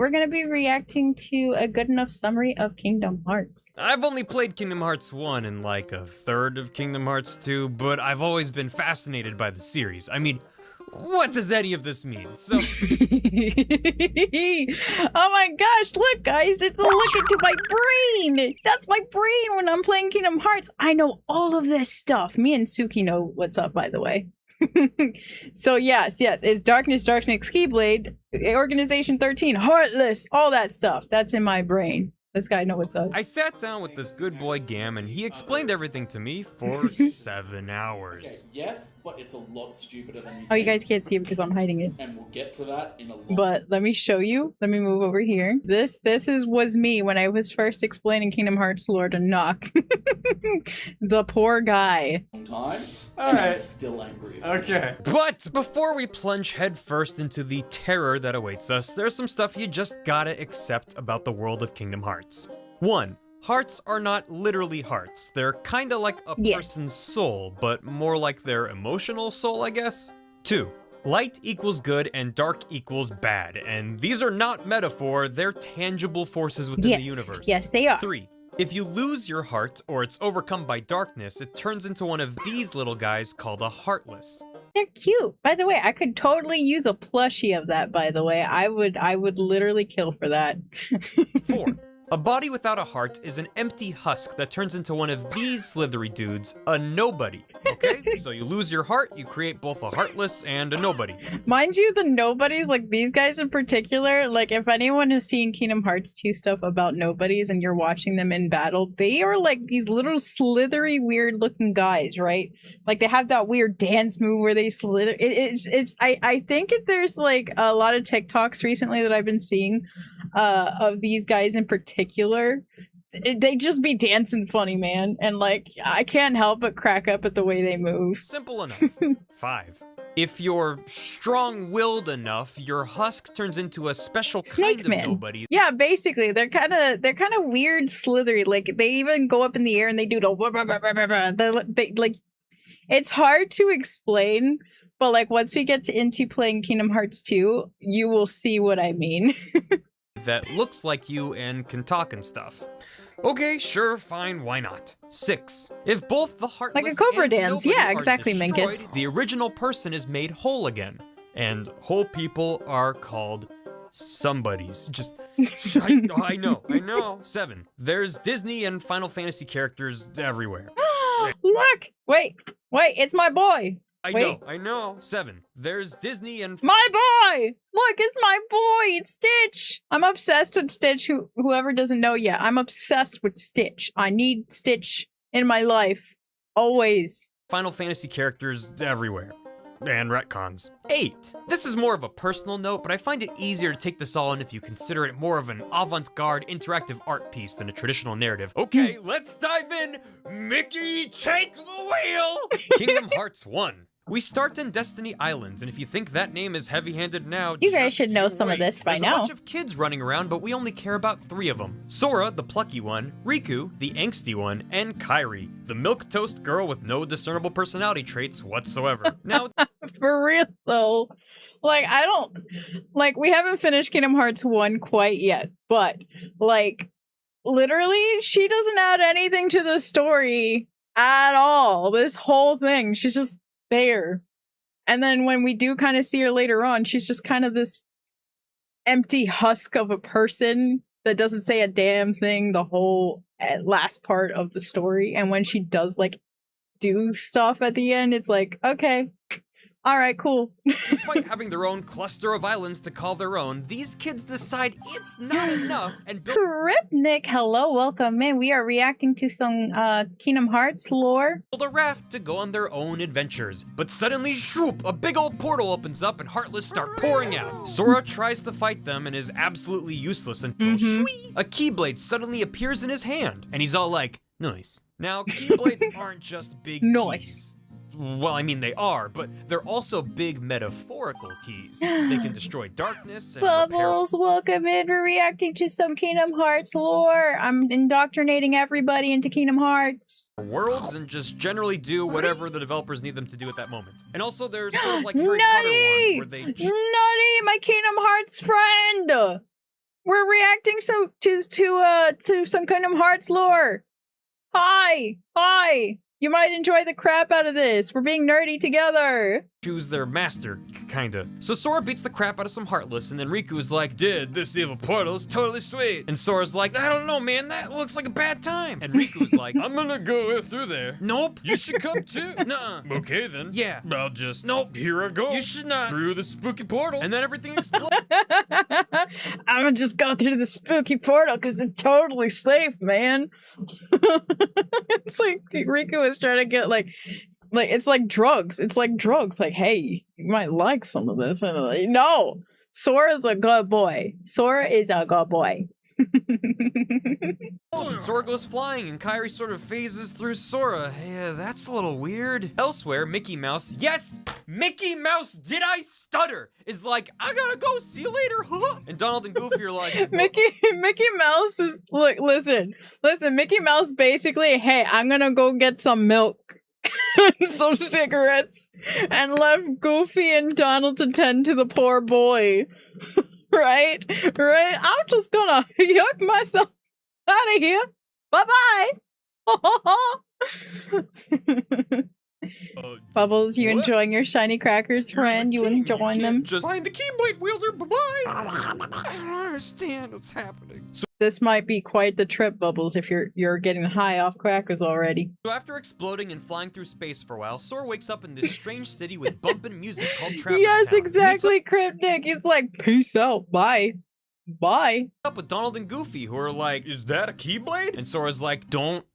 we're gonna be reacting to a good enough summary of Kingdom Hearts. I've only played Kingdom Hearts 1 and like a third of Kingdom Hearts 2, but I've always been fascinated by the series. I mean, what does any of this mean? So, Oh my gosh, look guys, it's a look into my brain! That's my brain when I'm playing Kingdom Hearts. I know all of this stuff. Me and Suki know what's up, by the way. So yes, it's Darkness, Keyblade, Organization 13, Heartless, all that stuff. That's in my brain. This guy know what's up. I sat down with this good boy Gam and he explained everything to me for 7 hours. Okay, yes, but it's a lot stupider than you Oh, you think, guys can't see it because I'm hiding it. and we'll get to that in a long But let me show you. Let me move over here. This was me when I was first explaining Kingdom Hearts lore to Nock. The poor guy. time. All and I'm right. still angry. Okay. But before we plunge headfirst into the terror that awaits us, there's some stuff you just gotta accept about the world of Kingdom Hearts. 1. Hearts are not literally hearts. They're kinda like a Yes. person's soul, but more like their emotional soul, I guess. 2. Light equals good and dark equals bad, and these are not metaphor, they're tangible forces within the universe. Yes, they are. 3. If you lose your heart, or it's overcome by darkness, it turns into one of these little guys called a Heartless. They're cute. By the way, I could totally use a plushie of that, by the way. I would literally kill for that. 4. A body without a heart is an empty husk that turns into one of these slithery dudes, a nobody. Okay? So you lose your heart, you create both a heartless and a nobody. Mind you, the nobodies, like these guys in particular, like if anyone has seen Kingdom Hearts 2 stuff about nobodies and you're watching them in battle, they are like these little slithery, weird looking guys, right? Like they have that weird dance move where they slither. I think there's like a lot of TikToks recently that I've been seeing of these guys in particular. They just be dancing funny, man, and like I can't help but crack up at the way they move. Simple enough. 5. If you're strong-willed enough, your husk turns into a special Snake kind of Man. nobody. Yeah, basically, they're kind of weird, slithery. Like they even go up in the air and they do the they like. It's hard to explain, but like once we get into playing Kingdom Hearts 2, you will see what I mean. That looks like you and can talk and stuff. Okay, sure, fine, why not? 6. If both the heartless Like a Cobra and dance, nobody yeah, are exactly, destroyed, Minkus. the original person is made whole again. And whole people are called somebodies. Just, I know. 7. There's Disney and Final Fantasy characters everywhere. Look! Wait, it's my boy! I know. 7. There's Disney and My boy! Look, it's my boy! It's Stitch! I'm obsessed with Stitch. Whoever doesn't know yet, I'm obsessed with Stitch. I need Stitch in my life. Always. Final Fantasy characters everywhere. And retcons. 8. This is more of a personal note, but I find it easier to take this all in if you consider it more of an avant-garde interactive art piece than a traditional narrative. Okay, let's dive in! Mickey, take the wheel! Kingdom Hearts 1. We start in Destiny Islands, and if you think that name is heavy-handed now, You guys just should know you some of wait. this by There's now. a bunch of kids running around, but we only care about 3 of them. Sora, the plucky one, Riku, the angsty one, and Kairi, the milquetoast girl with no discernible personality traits whatsoever. Now, For real, though. Like, I don't... Like, we haven't finished Kingdom Hearts 1 quite yet, but, like, literally, she doesn't add anything to the story at all. This whole thing. She's just there. And then when we do kind of see her later on, she's just kind of this empty husk of a person that doesn't say a damn thing the whole last part of the story. And when she does, like, do stuff at the end, it's like, okay, all right, cool. despite having their own cluster of islands to call their own, these kids decide it's not enough and build Kripnik, hello, welcome in. We are reacting to some Kingdom Hearts lore. a raft to go on their own adventures. But suddenly, shoop, a big old portal opens up and Heartless start pouring out. Sora tries to fight them and is absolutely useless until shwee, a Keyblade suddenly appears in his hand. And he's all like, nice. Now, Keyblades aren't just big Nice. keys. Well, I mean, they are, but they're also big metaphorical keys. They can destroy darkness and repair Bubbles, welcome in. We're reacting to some Kingdom Hearts lore. I'm indoctrinating everybody into Kingdom Hearts. worlds and just generally do whatever the developers need them to do at that moment. And also there's sort of like Harry Potter Nutty! ones where they Nutty, my Kingdom Hearts friend! We're reacting to some Kingdom Hearts lore. Hi. You might enjoy the crap out of this. We're being nerdy together. Choose their master, kinda. So Sora beats the crap out of some Heartless, and then Riku's like, dude, this evil portal is totally sweet. And Sora's like, I don't know, man, that looks like a bad time. And Riku's like, I'm gonna go through there. Nope. You should come too. Nuh-uh. Okay then. Yeah. I'll just, nope, here I go. You should not. Through the spooky portal. And then everything explodes. I'm gonna just go through the spooky portal because it's totally safe, man. It's like Riku is trying to get like it's like drugs. It's like drugs. Like, hey, you might like some of this. And like, no, Sora's a good boy. Sora is a good boy. And Sora goes flying, and Kairi sort of phases through Sora. Yeah, that's a little weird. Elsewhere, Mickey Mouse, yes, Mickey Mouse, did I stutter? Is like, I gotta go, see you later, huh? And Donald and Goofy are like, Mickey Mouse is, look, listen, Mickey Mouse basically, hey, I'm gonna go get some milk and some cigarettes, and left Goofy and Donald to tend to the poor boy. Right? I'm just gonna yuck myself out of here. Bye-bye. Bubbles, you enjoying your shiny crackers, friend? You enjoying them? Just find the Keyblade wielder, bye-bye. I don't understand what's happening. So This might be quite the trip, Bubbles, if you're getting high off crackers already. after exploding and flying through space for a while, Sora wakes up in this strange city with bumpin' music called Traverse Yes, Town. exactly, Cryptic. It's like, peace out, bye. Bye. Up with Donald and Goofy, who are like, is that a Keyblade? And Sora's like, don't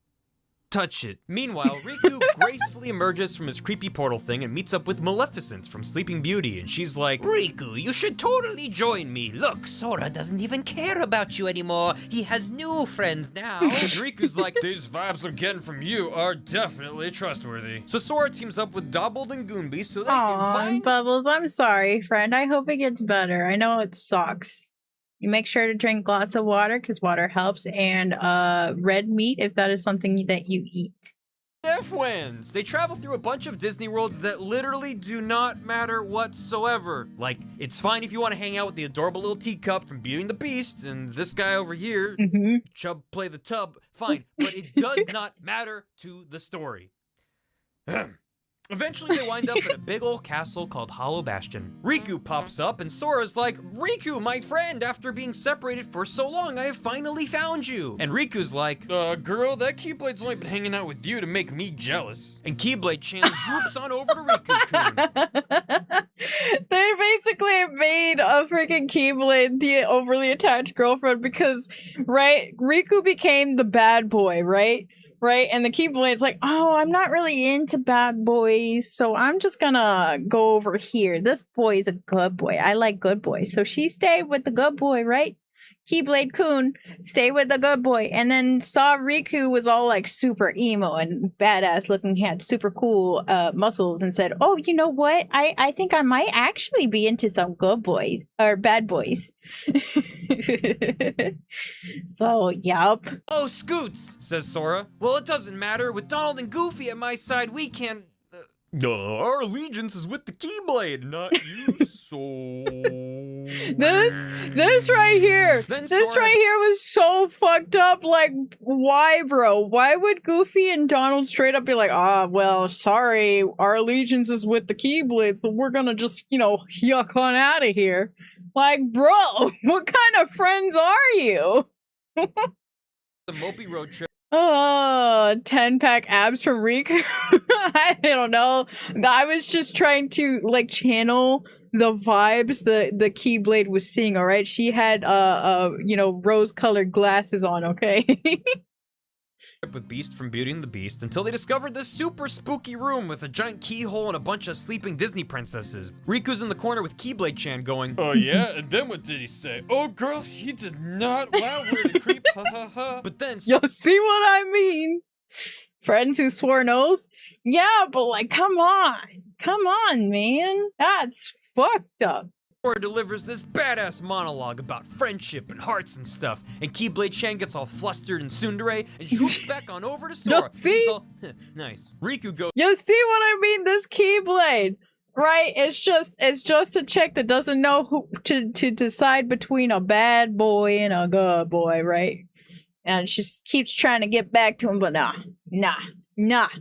touch it. Meanwhile, Riku gracefully emerges from his creepy portal thing and meets up with Maleficent from Sleeping Beauty, and she's like, Riku, you should totally join me. Look, Sora doesn't even care about you anymore. He has new friends now. And Riku's like, these vibes I'm getting from you are definitely trustworthy. So Sora teams up with Dobbled and Goomby so they can Aw, find... Bubbles, I'm sorry, friend. I hope it gets better. I know it sucks. You make sure to drink lots of water because water helps, and red meat if that is something that you eat. F-Wins! They travel through a bunch of Disney worlds that literally do not matter whatsoever. Like, it's fine if you want to hang out with the adorable little teacup from Beauty and the Beast, and this guy over here, Chub play the tub, fine, but it does not matter to the story. Eventually, they wind up in a big old castle called Hollow Bastion. Riku pops up, and Sora's like, Riku, my friend, after being separated for so long, I have finally found you. And Riku's like, girl, that Keyblade's only been hanging out with you to make me jealous. And Keyblade Chan swoops on over to Riku-kun. They basically made a freaking Keyblade the overly attached girlfriend because, right, Riku became the bad boy, right? Right, and the Keyblade's like, oh, I'm not really into bad boys, so I'm just gonna go over here. This boy is a good boy. I like good boys. So she stayed with the good boy, right? Keyblade-kun stayed with the good boy, and then saw Riku was all like super emo and badass looking, he had super cool muscles, and said, oh, you know what? I think I might actually be into some good boys, or bad boys. So, yup. Oh, Scoots, says Sora. Well, it doesn't matter. With Donald and Goofy at my side, we can... our allegiance is with the Keyblade, not you, so... This right here. This right here was so fucked up. Like, why, bro? Why would Goofy and Donald straight up be like, well, sorry, our allegiance is with the Keyblade, so we're gonna just, yuck on out of here. Like, bro, what kind of friends are you? The Mopey road trip. Oh, 10-pack abs from Riku. I don't know. I was just trying to channel the vibes the Keyblade was seeing, all right? She had rose-colored glasses on, okay? With Beast from Beauty and the Beast until they discovered this super spooky room with a giant keyhole and a bunch of sleeping Disney princesses. Riku's in the corner with Keyblade Chan going, oh yeah? And then what did he say? Oh girl, he did not. Wow, we're a creep, ha ha ha. But then... You'll see what I mean? Friends who swore an oath? Yeah, but come on, man. That's fucked up. Sora delivers this badass monologue about friendship and hearts and stuff, and Keyblade Chan gets all flustered and tsundere and swoops back on over to Sora. See? Nice. Riku goes, You see what I mean? This Keyblade. Right? It's just a chick that doesn't know who to decide between a bad boy and a good boy, right? And she just keeps trying to get back to him, but nah, not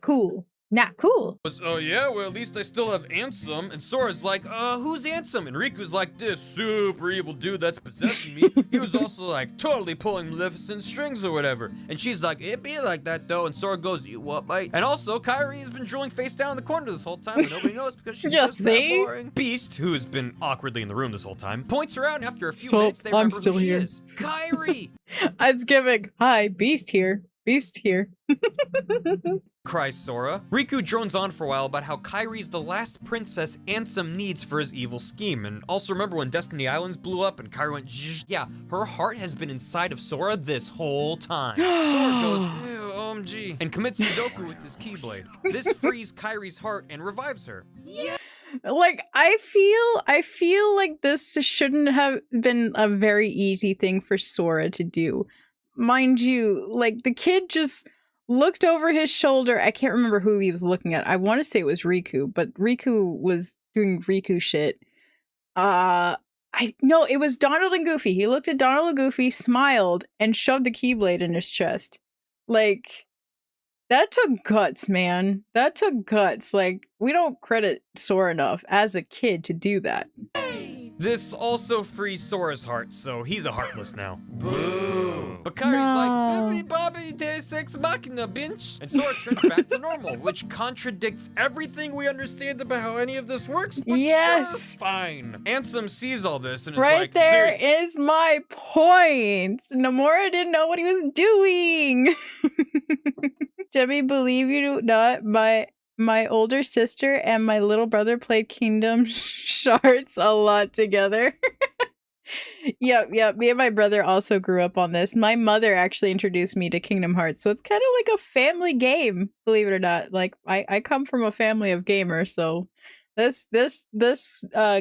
cool. Not cool. Oh yeah, well at least I still have Ansem. And Sora's like, who's Ansem? And Riku's like, this super evil dude that's possessing me. He was also like totally pulling Maleficent strings or whatever. And she's like, it be like that though. And Sora goes, you what, mate? And also, Kairi has been drooling face down in the corner this whole time, and nobody knows because she's just that boring. Beast, who's been awkwardly in the room this whole time, points her out, and after a few minutes, they remember who she is. Kairi! It's giving, hi, Beast here. Beast here. Cries Sora. Riku drones on for a while about how Kairi's the last princess Ansem needs for his evil scheme. And also remember when Destiny Islands blew up and Kairi went zzzz? Yeah, her heart has been inside of Sora this whole time. Sora goes, ew, OMG, and commits Sudoku with his Keyblade. This frees Kairi's heart and revives her. Yeah. Like, I feel like this shouldn't have been a very easy thing for Sora to do. Mind you, like, the kid just looked over his shoulder. I can't remember who he was looking at. I want to say it was Riku, but Riku was doing Riku shit. No, it was Donald and Goofy. He looked at Donald and Goofy, smiled, and shoved the Keyblade in his chest. Like, that took guts, man. That took guts. Like, we don't credit Sora enough as a kid to do that. This also frees Sora's heart, so he's a heartless now. Boo! But Kairi's like, Baby Bobby Deus Ex Machina, bitch! And Sora turns back to normal, which contradicts everything we understand about how any of this works, but yes! Sure, fine. Ansem sees all this and is right like, there seriously. is my point! Nomura didn't know what he was doing! Jimmy, believe you not, my older sister and my little brother played Kingdom Hearts a lot together. Yep. Me and my brother also grew up on this. My mother actually introduced me to Kingdom Hearts, so it's kind of like a family game, believe it or not. Like, I come from a family of gamers, so this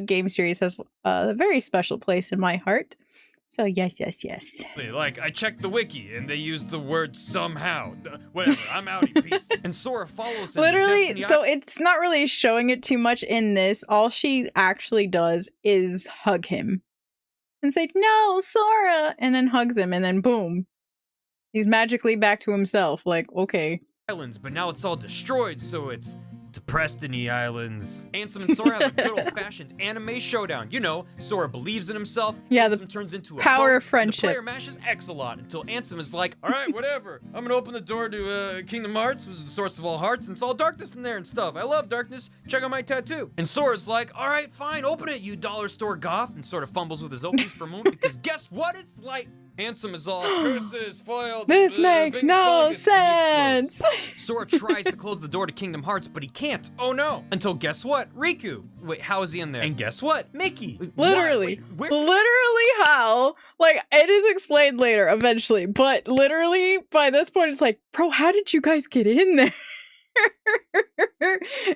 game series has a very special place in my heart. So yes. Like, I checked the wiki and they use the word somehow. Whatever, I'm outie, peace. And Sora follows him. Literally, so it's not really showing it too much in this. All she actually does is hug him and say, no, Sora, and then hugs him, and then boom. He's magically back to himself. Like, okay. Islands, but now it's all destroyed, so it's Destiny Islands. Ansem and Sora have a good old-fashioned anime showdown. You know, Sora believes in himself. Yeah, Ansem the turns into a power boat, of friendship. The player mashes X a lot until Ansem is like, all right, whatever. I'm gonna open the door to Kingdom Hearts, which is the source of all hearts, and it's all darkness in there and stuff. I love darkness. Check out my tattoo. And Sora's like, all right, fine, open it, you dollar store goth, and sort of fumbles with his openings for a moment because guess what? It's like Ansem is all curses foiled. This makes no sense. Sora tries to close the door to Kingdom Hearts, but he can't. Oh no! Until guess what? Riku. Wait, how is he in there? And guess what? Mickey. Literally. Wait, literally how? Like, it is explained later, eventually, but literally by this point it's like, bro, how did you guys get in there?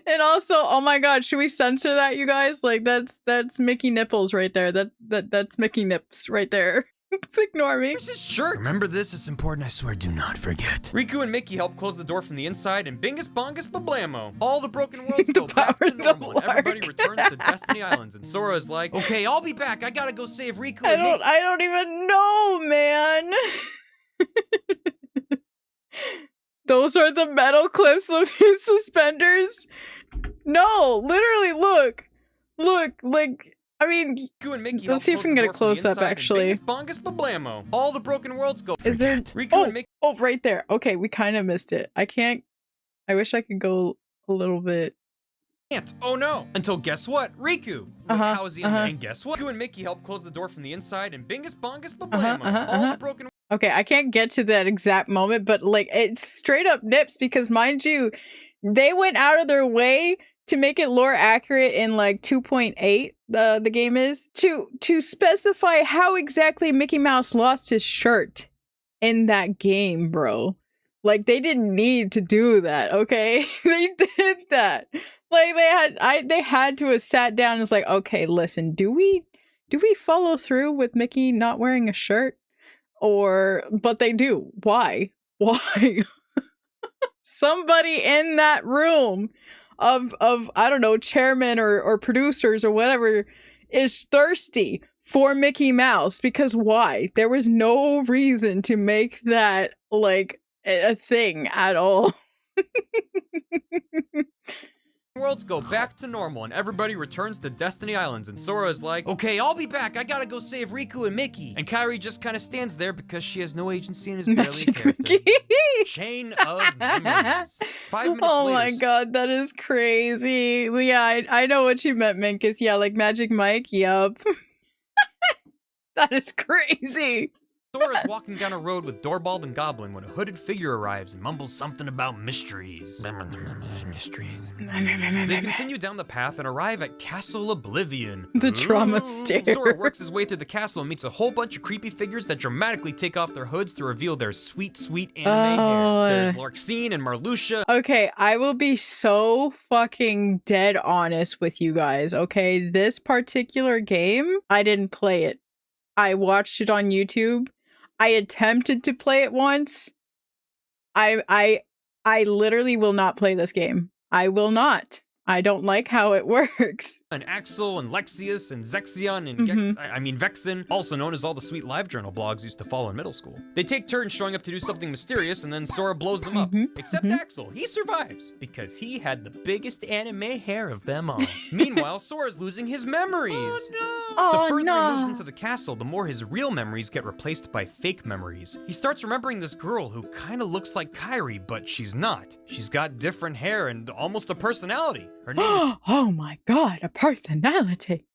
And also, oh my god, should we censor that, you guys? Like, that's Mickey nipples right there. That's Mickey nips right there. Just ignore me. Where's his shirt? Remember this? It's important. I swear, do not forget. Riku and Mickey help close the door from the inside, and bingus bongus bablamo. All the broken worlds go back to normal, and everybody returns to Destiny Islands. And Sora is like, okay, I'll be back. I gotta go save Riku and Mickey. I don't even know, man. Those are the metal clips of his suspenders. No, literally, look, like. I mean, and Mickey let's see if we can get a close-up, actually. Bongus bablamo. All the broken worlds go. Is there? Riku and Mickey. Oh, right there. Okay, we kind of missed it. I wish I could go a little bit. Can't. Oh no! Until guess what? Riku. Wait, how is he in there? And guess what? Riku and Mickey help close the door from the inside, and bingus bongus bablamo. All the broken. Okay, I can't get to that exact moment, but like, it's straight up nips because, mind you, they went out of their way to make it lore accurate in like 2.8, the game is, to specify how exactly Mickey Mouse lost his shirt in that game, bro. Like, they didn't need to do that, okay? They did that. Like, they had to have sat down and was like, okay, listen, do we follow through with Mickey not wearing a shirt? But they do. Why? Somebody in that room I don't know, chairman or producers or whatever is thirsty for Mickey Mouse, because why? There was no reason to make that like a thing at all. Worlds go back to normal and everybody returns to Destiny Islands, and Sora is like, okay, I'll be back, I gotta go save Riku and Mickey. And Kairi just kind of stands there because she has no agency and is barely a Magic character. Mickey. Chain of memories. 5 minutes Oh later. my god, that is crazy. Yeah, I know what you meant, Minkus. Yeah, like Magic Mike. Yup. That is crazy. Sora's walking down a road with Doorbald and Goblin when a hooded figure arrives and mumbles something about mysteries. Mysteries. They continue down the path and arrive at Castle Oblivion. The trauma Ooh. stare. Sora works his way through the castle and meets a whole bunch of creepy figures that dramatically take off their hoods to reveal their sweet, sweet anime hair. There's Larxene and Marluxia. Okay, I will be so fucking dead honest with you guys, okay? This particular game, I didn't play it. I watched it on YouTube. I attempted to play it once. I literally will not play this game. I will not. I don't like how it works. And Axel and Lexius and Zexion and Vexen, also known as all the sweet LiveJournal blogs used to follow in middle school. They take turns showing up to do something mysterious, and then Sora blows them up. Except Axel, he survives because he had the biggest anime hair of them all. Meanwhile, Sora's losing his memories. Oh no! The further he moves into the castle, the more his real memories get replaced by fake memories. He starts remembering this girl who kind of looks like Kairi, but she's not. She's got different hair and almost a personality. Her name is oh my god, a personality.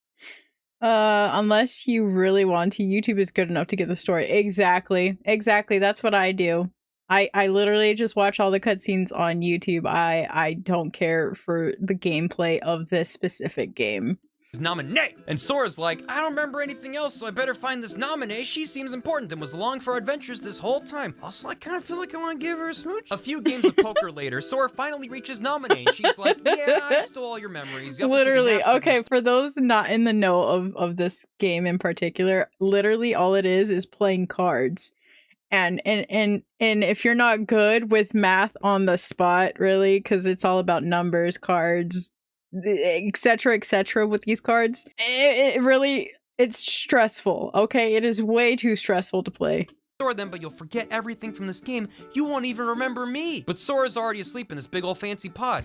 Unless you really want to, YouTube is good enough to get the story. Exactly. That's what I do. I literally just watch all the cutscenes on YouTube. I don't care for the gameplay of this specific game. Nominee. And Sora's like, I don't remember anything else, so I better find this nominee. She seems important and was along for our adventures this whole time. Also, I kind of feel like I want to give her a smooch. A few games of poker later, Sora finally reaches nominee. She's like, yeah, I stole all your memories. Literally, okay, for those not in the know of this game in particular, literally all it is playing cards. And if you're not good with math on the spot, really, because it's all about numbers, cards, etc with these cards, it really, it's stressful. Okay, it is way too stressful to play. Them, but you'll forget everything from this game. You won't even remember me. But Sora's already asleep in this big old fancy pod.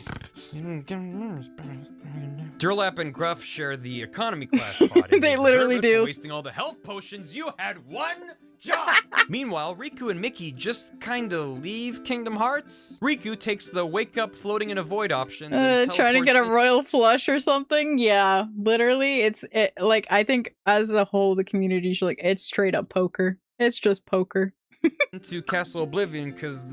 Durlap and Gruff share the economy class pod. They literally do. For wasting all the health potions. You had one job. Meanwhile, Riku and Mickey just kinda leave Kingdom Hearts. Riku takes the wake up floating in a void option. Trying to get a royal flush or something. Yeah, literally, like, I think as a whole, the community should, like, it's straight up poker. It's just poker. Into Castle Oblivion because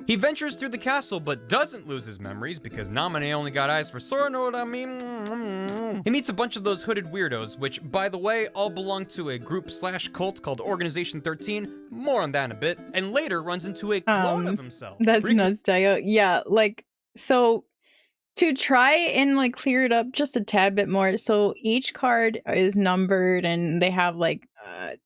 he ventures through the castle but doesn't lose his memories because Naminé only got eyes for Sora, know what I mean? He meets a bunch of those hooded weirdos, which, by the way, all belong to a group/cult called Organization 13. More on that in a bit. And later runs into a clone of himself. That's nuts, Dio. Yeah, like, so to try and like clear it up just a tad bit more, so each card is numbered and they have like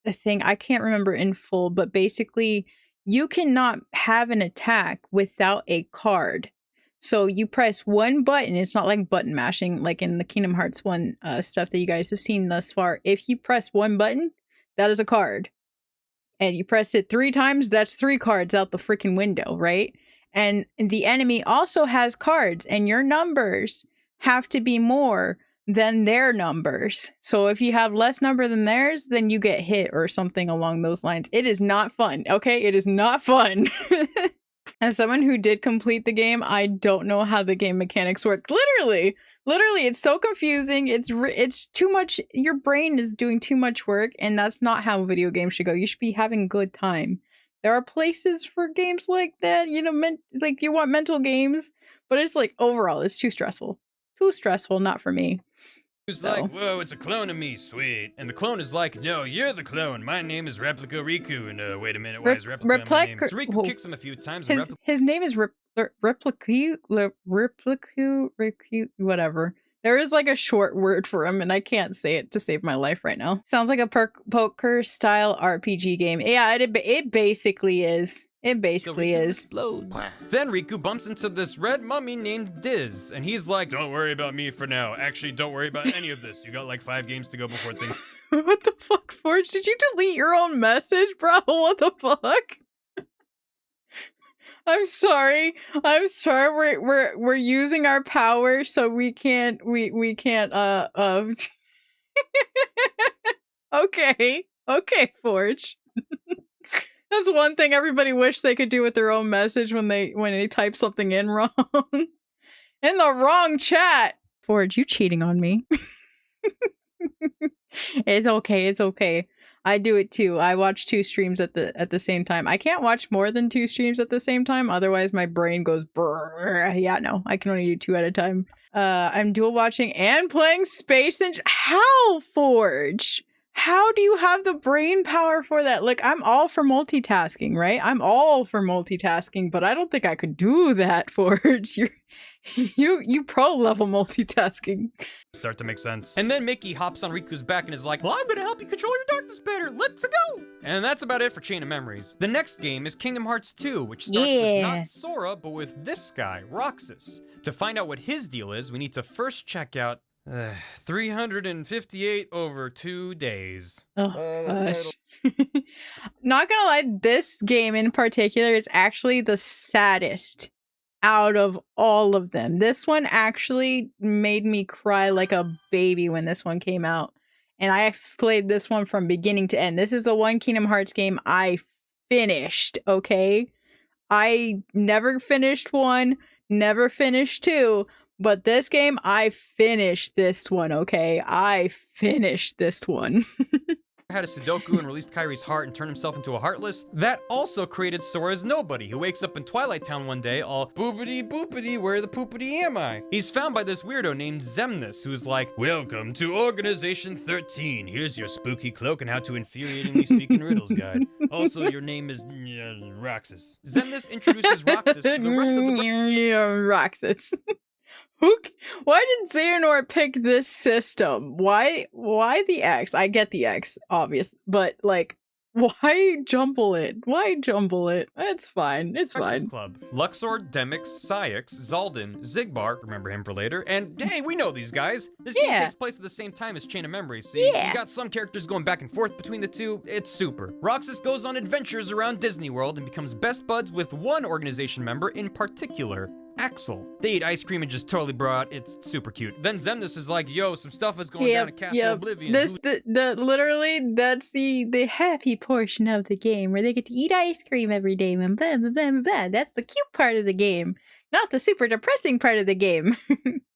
a thing I can't remember in full, but basically you cannot have an attack without a card. So you press one button. It's not like button mashing like in the Kingdom Hearts 1 stuff that you guys have seen thus far. If you press one button, that is a card. And you press it 3 times, that's 3 cards out the freaking window, right? And the enemy also has cards, and your numbers have to be more than their numbers. So if you have less number than theirs, then you get hit or something along those lines. It is not fun, okay? It is not fun. As someone who did complete the game, I don't know how the game mechanics work. Literally, it's so confusing. It's too much. Your brain is doing too much work, and that's not how a video game should go. You should be having a good time. There are places for games like that, you know, like you want mental games, but it's like overall, it's too stressful. Too stressful, not for me. Who's like, whoa, it's a clone of me, sweet. And the clone is like, no, you're the clone. My name is Replica Riku. And wait a minute, why is Replica my name? So Riku kicks him a few times. His name is Replicu, whatever. There is like a short word for him, and I can't say it to save my life right now. Sounds like a poker style RPG game. Yeah, it basically is. It basically Riku is. explodes. Then Riku bumps into this red mummy named Diz, and he's like, "Don't worry about me for now. Actually, don't worry about any of this. You got like 5 games to go before things." What the fuck, Forge? Did you delete your own message, bro? What the fuck? I'm sorry. I'm sorry. We're using our power, so we can't Okay. Okay, Forge. That's one thing everybody wished they could do with their own message when they type something in wrong. In the wrong chat. Forge, you cheating on me. It's okay. It's okay. I do it too. I watch 2 streams at the same time. I can't watch more than 2 streams at the same time, otherwise my brain goes brrr. Yeah, no, I can only do 2 at a time. I'm dual watching and playing Space and how, Forge? How do you have the brain power for that? Like, I'm all for multitasking, right? I'm all for multitasking, but I don't think I could do that, Forge. You pro level multitasking. Start to make sense. And then Mickey hops on Riku's back and is like, "Well, I'm gonna help you control your darkness better. Let's go!" And that's about it for Chain of Memories. The next game is Kingdom Hearts 2, which starts with not Sora, but with this guy, Roxas. To find out what his deal is, we need to first check out 358 over 2 days. Oh, gosh. Not gonna lie, this game in particular is actually the saddest out of all of them. This one actually made me cry like a baby when this one came out. And I played this one from beginning to end. This is the one Kingdom Hearts game I finished, okay? I never finished 1, never finished 2, but this game, I finished this one, okay? I finished this one. Had a Sudoku and released Kairi's heart and turned himself into a Heartless. That also created Sora's Nobody, who wakes up in Twilight Town one day all boopity boopity, where the poopity am I? He's found by this weirdo named Xemnas, who's like, "Welcome to Organization 13. Here's your spooky cloak and how to infuriatingly speak in riddles guide. Also, your name is Roxas." Xemnas introduces Roxas to the rest of the Roxas. Why did Xehanort pick this system? Why the X? I get the X, obvious, but like, why jumble it? Why jumble it? It's fine. It's fine. Club. Luxor, Demix, Syx, Zaldin, Zigbar, remember him for later, and hey, we know these guys. This game takes place at the same time as Chain of Memories, so you got some characters going back and forth between the two. It's super. Roxas goes on adventures around Disney World and becomes best buds with one organization member in particular, Axel. They eat ice cream and just totally brought. It's super cute. Then Xemnas is like, "Yo, some stuff is going down at Castle Oblivion." Literally, that's the happy portion of the game where they get to eat ice cream every day and blah blah blah blah blah. That's the cute part of the game, not the super depressing part of the game.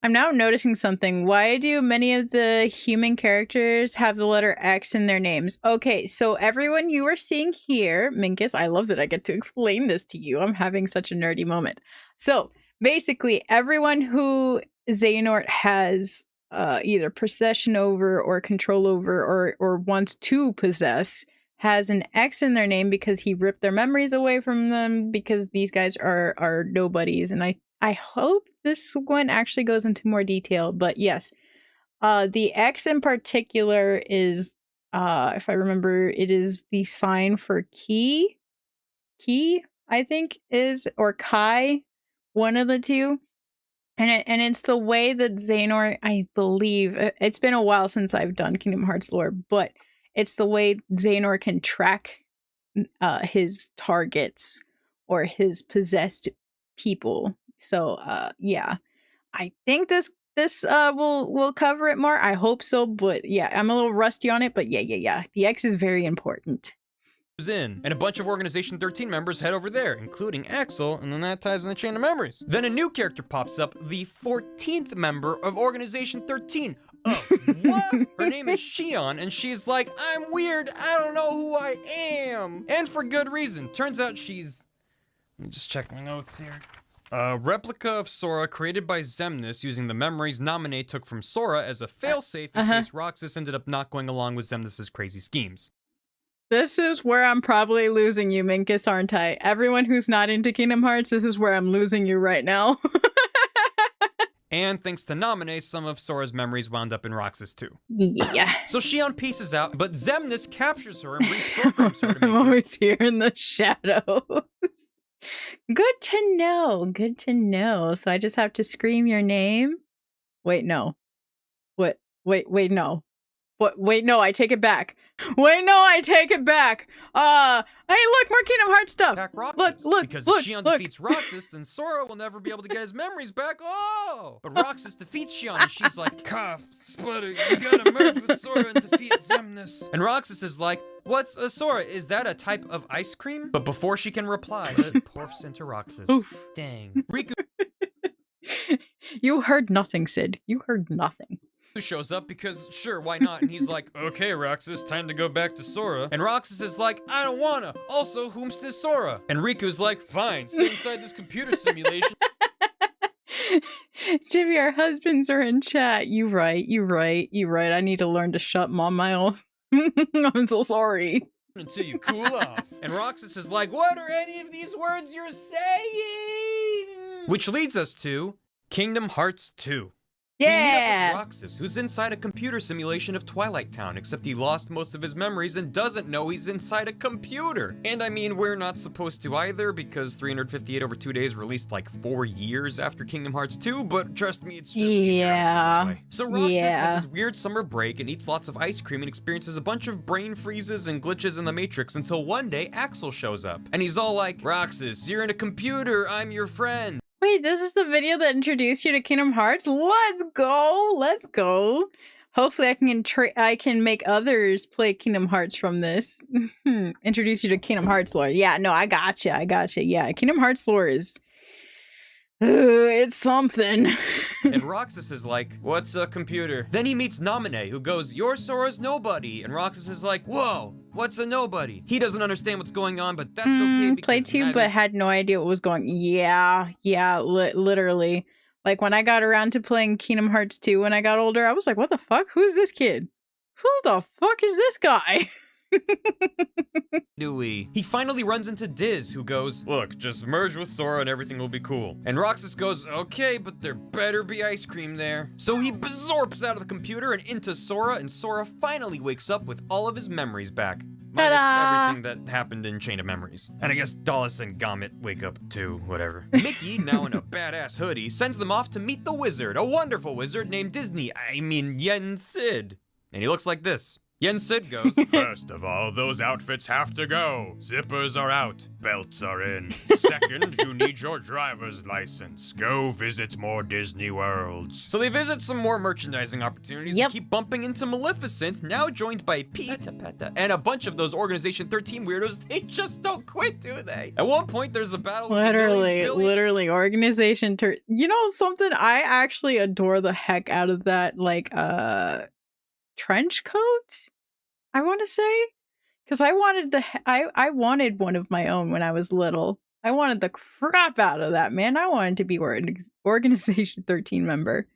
I'm now noticing something. Why do many of the human characters have the letter X in their names? Okay, so everyone you are seeing here, Minkus, I love that I get to explain this to you. I'm having such a nerdy moment. So basically, everyone who Xehanort has either possession over or control over or wants to possess has an X in their name because he ripped their memories away from them, because these guys are nobodies. And I hope this one actually goes into more detail, but yes. The X in particular is, if I remember, it is the sign for Ki, I think is, or Kai. One of the two. And it's the way that Xehanort, I believe, it's been a while since I've done Kingdom Hearts lore, but it's the way Xehanort can track his targets or his possessed people. So yeah, I think this will cover it more. I hope so, but yeah, I'm a little rusty on it, but yeah. The X is very important. In, and a bunch of Organization 13 members head over there, including Axel, and then that ties in the Chain of Memories. Then a new character pops up, the 14th member of Organization 13. Oh, what? Her name is Shion, and she's like, "I'm weird, I don't know who I am." And for good reason. Turns out she's... Let me just check my notes here. A replica of Sora created by Xemnas using the memories Naminé took from Sora as a failsafe in case Roxas ended up not going along with Xemnas' crazy schemes. This is where I'm probably losing you, Minkus, aren't I? Everyone who's not into Kingdom Hearts, this is where I'm losing you right now. And thanks to Naminé, some of Sora's memories wound up in Roxas too. Yeah. So Shion pieces out, but Xemnas captures her and reprograms her to I'm make her always here in the shadows. Good to know. Good to know. So I just have to scream your name? Wait, no. What? Wait, no. What? Wait, no, I take it back. Wait, no, I take it back. Hey, look, more Kingdom Hearts stuff. back Roxas. Look, Because look, if Shion look. defeats Roxas, then Sora will never be able to get his memories back. Oh! But Roxas defeats Shion, and she's like, cough, sputter, you gotta merge with Sora and defeat Xemnas. And Roxas is like, what's a Sora? Is that a type of ice cream? But before she can reply, it porfs into Roxas. Oof. Dang. Riku You heard nothing, Sid. You heard nothing. shows up because, sure, why not? And he's like, okay, Roxas, time to go back to Sora. And Roxas is like, I don't wanna. Also, whom's this Sora? And Riku's like, fine, sit inside this computer simulation. Jimmy, our husbands are in chat. You right. I need to learn to shut them on my own. I'm so sorry. Until you cool off. And Roxas is like, what are any of these words you're saying? Which leads us to Kingdom Hearts 2. We meet up Yeah. with Roxas, who's inside a computer simulation of Twilight Town, except he lost most of his memories and doesn't know he's inside a computer. And I mean, we're not supposed to either, because 358 over 2 days released like 4 years after Kingdom Hearts 2, but trust me, it's just easier to explain this way. So Roxas has his weird summer break and eats lots of ice cream and experiences a bunch of brain freezes and glitches in the Matrix until one day Axel shows up. And he's all like, Roxas, you're in a computer, I'm your friend. Wait, this is the video that introduced you to Kingdom Hearts? Let's go. Hopefully I can make others play Kingdom Hearts from this. Introduce you to Kingdom Hearts lore. Yeah, no, I gotcha. Yeah, Kingdom Hearts lore is... it's something. And Roxas is like, what's a computer? Then he meets Naminé, who goes, you're Sora's nobody. And Roxas is like, whoa, what's a nobody? He doesn't understand what's going on, but that's okay because Played too, neither- but had no idea what was going. Yeah, literally. Like when I got around to playing Kingdom Hearts 2 when I got older, I was like, what the fuck? Who's this kid? Who the fuck is this guy? Dewey. He finally runs into Diz, who goes, look, just merge with Sora and everything will be cool. And Roxas goes, okay, but there better be ice cream there. So he bizorps out of the computer and into Sora, and Sora finally wakes up with all of his memories back. Minus Ta-da! everything that happened in Chain of Memories. And I guess Dallas and Gomit wake up too, whatever. Mickey, now in a badass hoodie, sends them off to meet the wizard, a wonderful wizard named Yen Sid. And he looks like this. Yen Sid goes, first of all, those outfits have to go. Zippers are out, belts are in. Second, you need your driver's license. Go visit more Disney worlds. So they visit some more merchandising opportunities Yep. and keep bumping into Maleficent, now joined by Pete and a bunch of those Organization 13 weirdos. They just don't quit, do they? At one point, there's a battle with Literally, Organization you know something? I actually adore the heck out of that, like, trench coat, I want to say, because I wanted I wanted one of my own when I was little. I wanted the crap out of that, man. I wanted to be an Organization 13 member.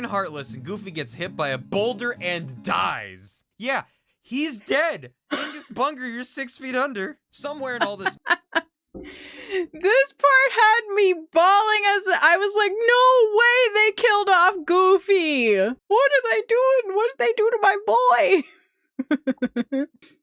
Heartless, and Goofy gets hit by a boulder and dies. Yeah, he's dead. Angus Bunger, you're 6 feet under. Somewhere in all this. This part had me bawling as I was like, no way they killed off Goofy. What are they doing? What did they do to my boy?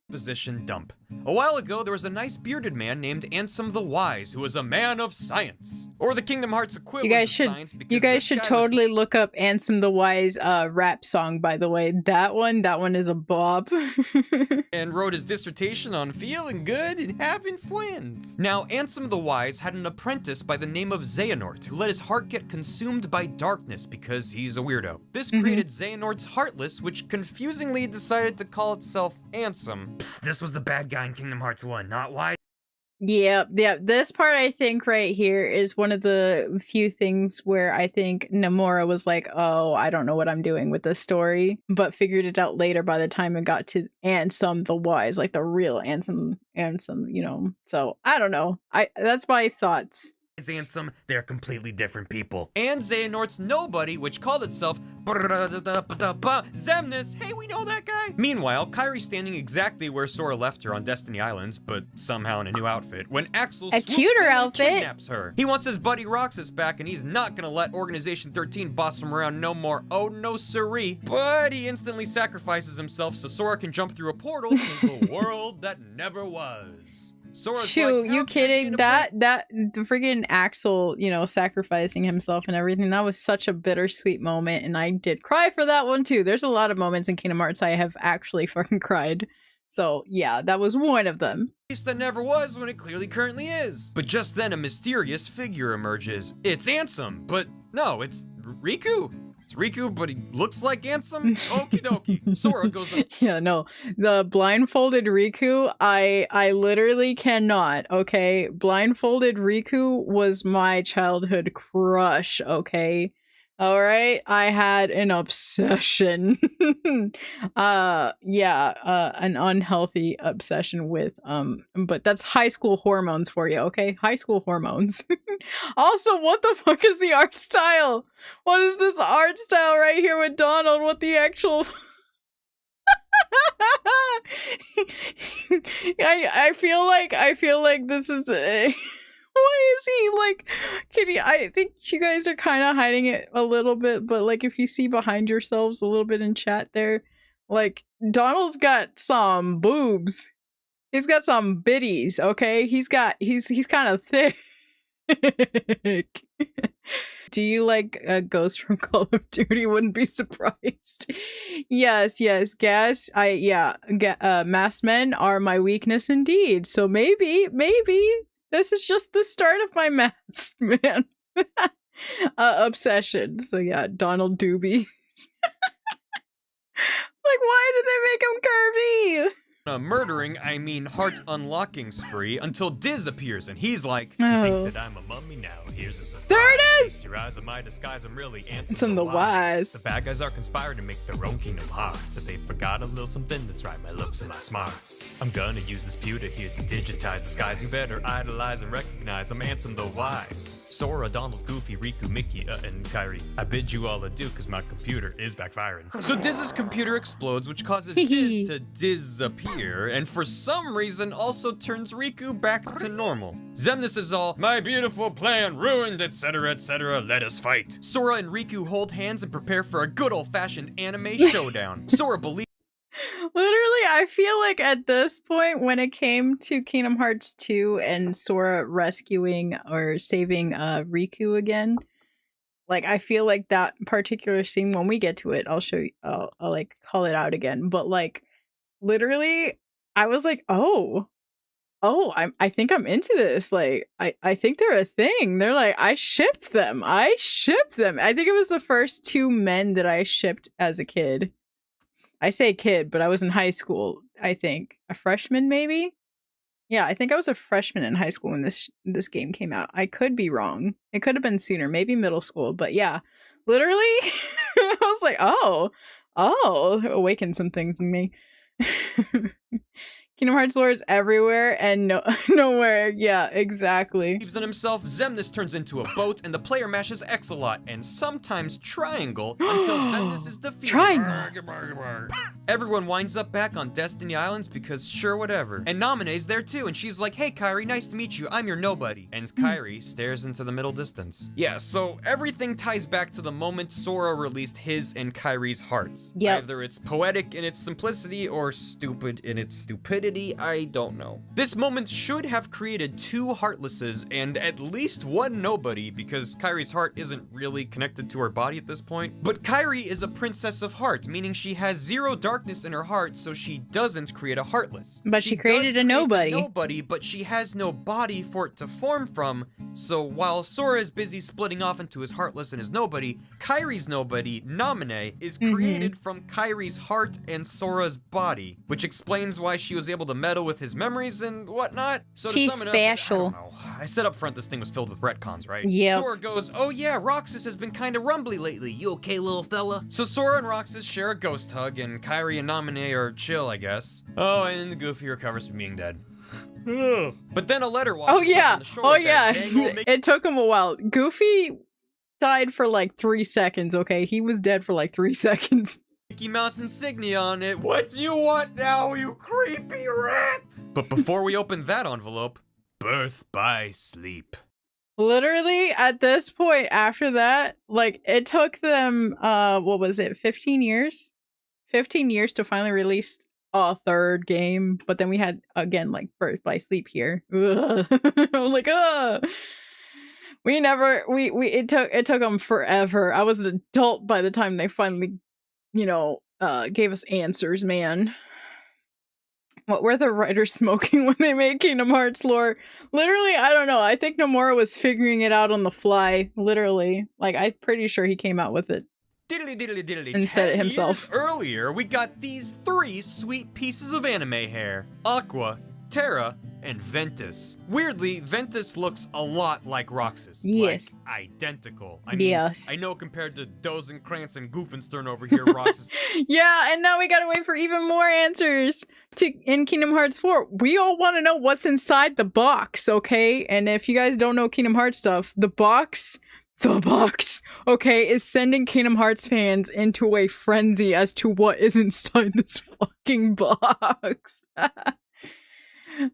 Position dump. A while ago, there was a nice bearded man named Ansem the Wise, who was a man of science. Or the Kingdom Hearts equivalent of science. Because You guys this should guy was- totally look up Ansem the Wise rap song, by the way. That one is a bop. and wrote his dissertation on feeling good and having friends. Now, Ansem the Wise had an apprentice by the name of Xehanort, who let his heart get consumed by darkness because he's a weirdo. This created Xehanort's Heartless, which confusingly decided to call itself Ansem. Psst, this was the bad guy in Kingdom Hearts 1, not Wise. Yeah. This part, I think, right here is one of the few things where I think Nomura was like, oh, I don't know what I'm doing with this story, but figured it out later by the time it got to Ansem the Wise, like the real Ansem, you know. So, I don't know. That's my thoughts Ansem, they're completely different people. And Xehanort's nobody, which called itself Xemnas. Hey, we know that guy. Meanwhile, Kairi's standing exactly where Sora left her on Destiny Islands, but somehow in a new outfit, when Axel A swoops cuter in and outfit. kidnaps her. He wants his buddy Roxas back, and he's not gonna let Organization 13 boss him around no more. Oh no siree. But he instantly sacrifices himself so Sora can jump through a portal to the world that never was. Sora's Shoot, like, you "How kidding? can I get That the freaking Axel, sacrificing himself and everything, that was such a bittersweet moment, and I did cry for that one too. There's a lot of moments in Kingdom Hearts I have actually fucking cried. So yeah, that was one of them. place that never was when it clearly currently is?" But just then a mysterious figure emerges. It's Ansem, but no, it's Riku. It's Riku, but he looks like Ansem. Okie dokie. Sora goes up. Yeah, no. The blindfolded Riku, I literally cannot, okay? Blindfolded Riku was my childhood crush, okay? All right, I had an obsession. An unhealthy obsession with but that's high school hormones for you, okay? High school hormones. Also, what the fuck is the art style? What is this art style right here with Donald? What the actual I feel like this is a why is he like Kitty? I think you guys are kind of hiding it a little bit, but like if you see behind yourselves a little bit in chat there, like Donald's got some boobs. He's got some bitties, okay? He's kind of thick. Do you like a Ghost from Call of Duty? Wouldn't be surprised. Yes, gas. Masked men are my weakness indeed. So maybe this is just the start of my masked man obsession. So yeah, Donald Doobie. Like, why did they make him curvy? Murdering, I mean heart unlocking spree until Diz appears and he's like, "You Oh. think that I'm a mummy now? Here's a surprise. There it is! Feast your eyes on my disguise. I'm really Ansem Ansem the Wise. The bad guys are conspiring to make their own Kingdom Hearts, but they forgot a little something that's right, my looks and my smarts. I'm gonna use this pewter here to digitize the skies. You better idolize and recognize I'm Ansem the Wise. Sora, Donald, Goofy, Riku, Mickey, and Kairi. I bid you all adieu because my computer is backfiring." So Diz's computer explodes, which causes Diz to disappear, and for some reason also turns Riku back to normal. Xemnas is all, "My beautiful plan ruined, etc., etc., let us fight." Sora and Riku hold hands and prepare for a good old-fashioned anime showdown. Sora believes Literally, I feel like at this point, when it came to Kingdom Hearts 2 and Sora rescuing or saving Riku again, like I feel like that particular scene, when we get to it, I'll show you, I'll like call it out again. But like literally, I was like, I think I'm into this. Like, I think they're a thing. They're like, I shipped them. I think it was the first two men that I shipped as a kid. I say kid, but I was in high school, I think. A freshman, maybe? Yeah, I think I was a freshman in high school when this game came out. I could be wrong. It could have been sooner, maybe middle school. But yeah, literally, I was like, oh, awakened some things in me. Kingdom Hearts lore is everywhere and nowhere. Yeah, exactly. in himself. Xemnas turns into a boat, and the player mashes X a lot, and sometimes triangle, until Xemnas is defeated. Triangle. Everyone winds up back on Destiny Islands because sure, whatever. And Namine's there too, and she's like, "Hey Kairi, nice to meet you, I'm your nobody." And Kairi stares into the middle distance. Yeah, so everything ties back to the moment Sora released his and Kairi's hearts. Yep. Either it's poetic in its simplicity or stupid in its stupidity, I don't know. This moment should have created two Heartlesses and at least one nobody, because Kairi's heart isn't really connected to her body at this point. But Kairi is a princess of heart, meaning she has zero darkness in her heart, so she doesn't create a Heartless. But she created does a create nobody. Nobody, but she has no body for it to form from, so while Sora is busy splitting off into his Heartless and his nobody, Kairi's nobody, Namine, is created from Kairi's heart and Sora's body, which explains why she was able to meddle with his memories and whatnot. So She's to sum it special. up, I don't know. I said up front this thing was filled with retcons, right? Yep. Sora goes, "Oh yeah, Roxas has been kinda rumbly lately. You okay, little fella?" So Sora and Roxas share a ghost hug, and Kairi and Namine are chill, I guess. Oh, and Goofy recovers from being dead. But then a letter washes Oh yeah. up on the shore Oh with yeah. that dang old It took him a while. Goofy died for like 3 seconds, okay? He was dead for like 3 seconds. Mickey Mouse insignia on it. What do you want now, you creepy rat? But before we open that envelope, birth by sleep. Literally, at this point, after that, like, it took them, what was it, 15 years? 15 years to finally release a third game, but then we had, again, like, Birth by Sleep here. Ugh. I'm like, ugh. It took them forever. I was an adult by the time they finally, gave us answers, man. What were the writers smoking when they made Kingdom Hearts lore? Literally, I don't know. I think Nomura was figuring it out on the fly. Literally. Like, I'm pretty sure he came out with it. Diddly diddly diddly. And said it himself. Years earlier, we got these 3 sweet pieces of anime hair. Aqua, Terra, and Ventus. Weirdly, Ventus looks a lot like Roxas. Yes. Like, identical. I mean, Yes. I know compared to Dozenkrantz and Goofenstern over here, Roxas. Yeah, and now we gotta wait for even more answers in Kingdom Hearts 4. We all want to know what's inside the box, okay? And if you guys don't know Kingdom Hearts stuff, the box, okay, is sending Kingdom Hearts fans into a frenzy as to what is inside this fucking box.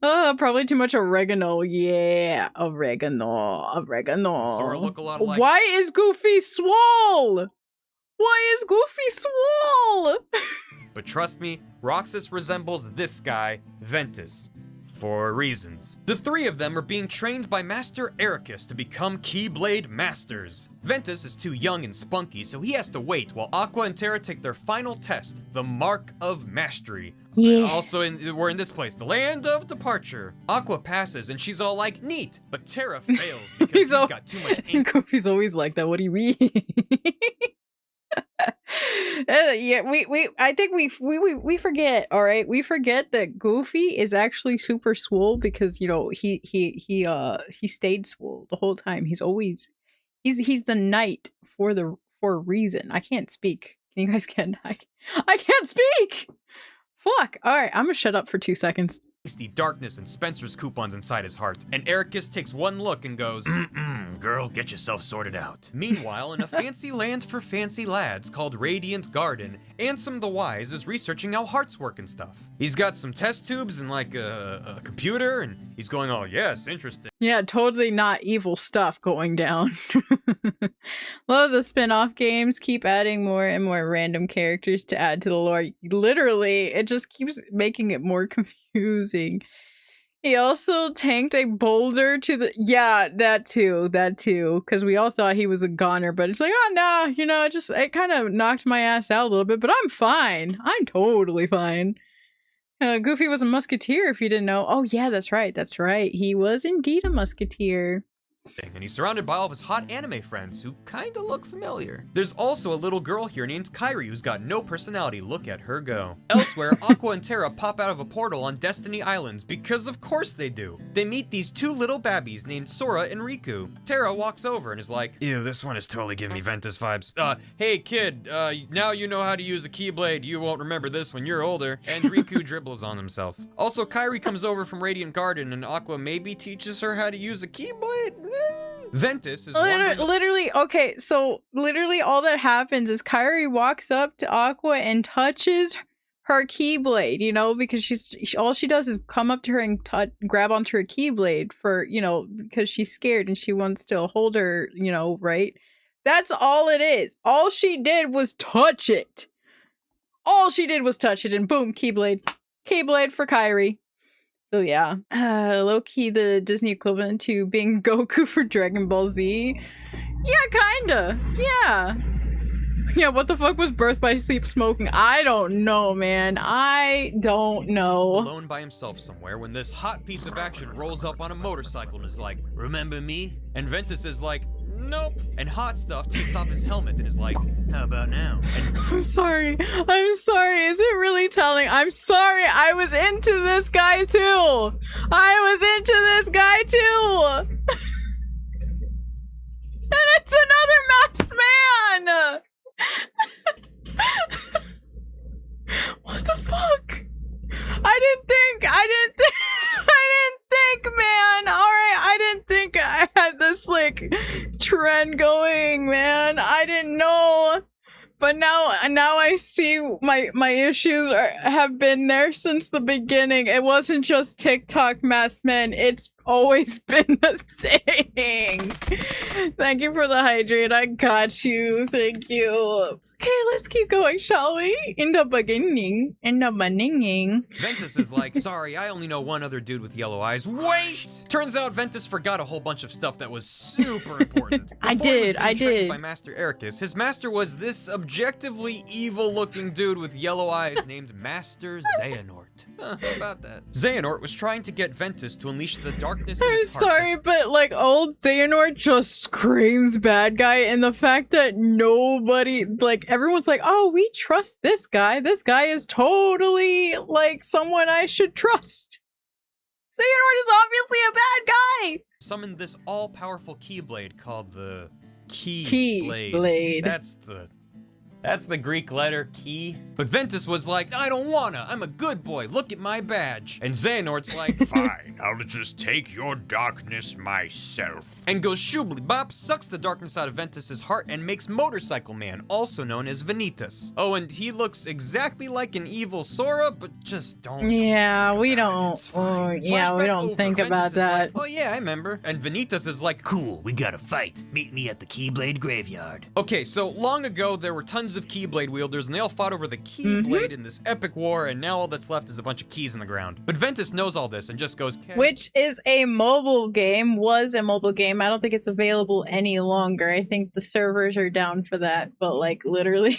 Probably too much oregano. Yeah, oregano. Does Sora look a lot like... Why is Goofy swole? Why is Goofy swole? But trust me, Roxas resembles this guy, Ventus, for reasons. The 3 of them are being trained by Master Ericus to become Keyblade Masters. Ventus is too young and spunky, so he has to wait while Aqua and Terra take their final test, the Mark of Mastery. Yeah. Also, we're in this place, the Land of Departure. Aqua passes, and she's all like, neat, but Terra fails because he's got too much ink. Goofy's always like that. What do you mean? Yeah, I think we forget, all right? We forget that Goofy is actually super swole because, he stayed swole the whole time. He's the knight for a reason. I can't speak. Can you guys get I can't speak. Fuck. All right, I'm gonna shut up for 2 seconds. The darkness and Spencer's coupons inside his heart, and Ericus takes one look and goes, girl, get yourself sorted out. Meanwhile, in a fancy land for fancy lads called Radiant Garden, Ansem the Wise is researching how hearts work and stuff. He's got some test tubes and like a computer, and he's going, oh yes, interesting. Yeah, totally not evil stuff going down. Love the spin-off games. Keep adding more and more random characters to add to the lore. Literally, it just keeps making it more confusing. He also tanked a boulder to the... Yeah, that too. Because we all thought he was a goner, but it's like, oh no, it kind of knocked my ass out a little bit, but I'm fine. I'm totally fine. Goofy was a musketeer, if you didn't know. Oh yeah, that's right. He was indeed a musketeer. And he's surrounded by all of his hot anime friends who kinda look familiar. There's also a little girl here named Kairi who's got no personality. Look at her go. Elsewhere, Aqua and Terra pop out of a portal on Destiny Islands because of course they do. They meet these 2 little babbies named Sora and Riku. Terra walks over and is like, ew, this one is totally giving me Ventus vibes. Hey kid, now you know how to use a Keyblade. You won't remember this when you're older. And Riku dribbles on himself. Also, Kairi comes over from Radiant Garden and Aqua maybe teaches her how to use a Keyblade? Ventus is literally okay, so literally all that happens is Kairi walks up to Aqua and touches her Keyblade, because all she does is come up to her and grab onto her Keyblade for, because she's scared and she wants to hold her, right? That's all it is. All she did was touch it. And boom, Keyblade for Kairi. So yeah, low-key the Disney equivalent to being Goku for Dragon Ball Z. Yeah, kinda. Yeah, what the fuck was Birth by Sleep smoking? I don't know, man. I don't know. Alone by himself somewhere when this hot piece of action rolls up on a motorcycle and is like, remember me? And Ventus is like, nope. And Hot Stuff takes off his helmet and is like, how about now? And I'm sorry. Is it really telling? I'm sorry. I was into this guy too. And it's another masked man. What the fuck? I didn't think trend going, man. I didn't know. But now I see my issues have been there since the beginning. It wasn't just TikTok masked men. It's always been a thing. Thank you for the hydrate. I got you. Thank you. Okay, let's keep going, shall we? In the beginning. Ventus is like, sorry, I only know one other dude with yellow eyes. Wait! Turns out Ventus forgot a whole bunch of stuff that was super important. I Before he was did. being trained by Master Ericus, his master was this objectively evil-looking dude with yellow eyes named Master Xehanort. How about that? Xehanort was trying to get Ventus to unleash the darkness in I'm his heart. sorry, but like old Xehanort just screams bad guy, and the fact that nobody, like everyone's like, oh, we trust this guy. This guy is totally like someone I should trust. Xehanort is obviously a bad guy. Summoned this all-powerful Keyblade called the Keyblade. Keyblade. That's the Greek letter key. But Ventus was like, I don't wanna, I'm a good boy, look at my badge. And Xehanort's like, fine, I'll just take your darkness myself. And goes shoobly bop, sucks the darkness out of Ventus's heart and makes Motorcycle Man, also known as Vanitas. Oh, and he looks exactly like an evil Sora, but just don't. Yeah, we It's don't. fine. We Flashback don't over. think Ventus about is that. like, oh yeah, I remember. And Vanitas is like, cool, we gotta fight. Meet me at the Keyblade graveyard. Okay, so long ago there were tons of Keyblade wielders and they all fought over the Keyblade in this epic war, and now all that's left is a bunch of keys in the ground. But Ventus knows all this and just goes, Which is a mobile game, was a mobile game. I don't think it's available any longer. I think the servers are down for that, but like literally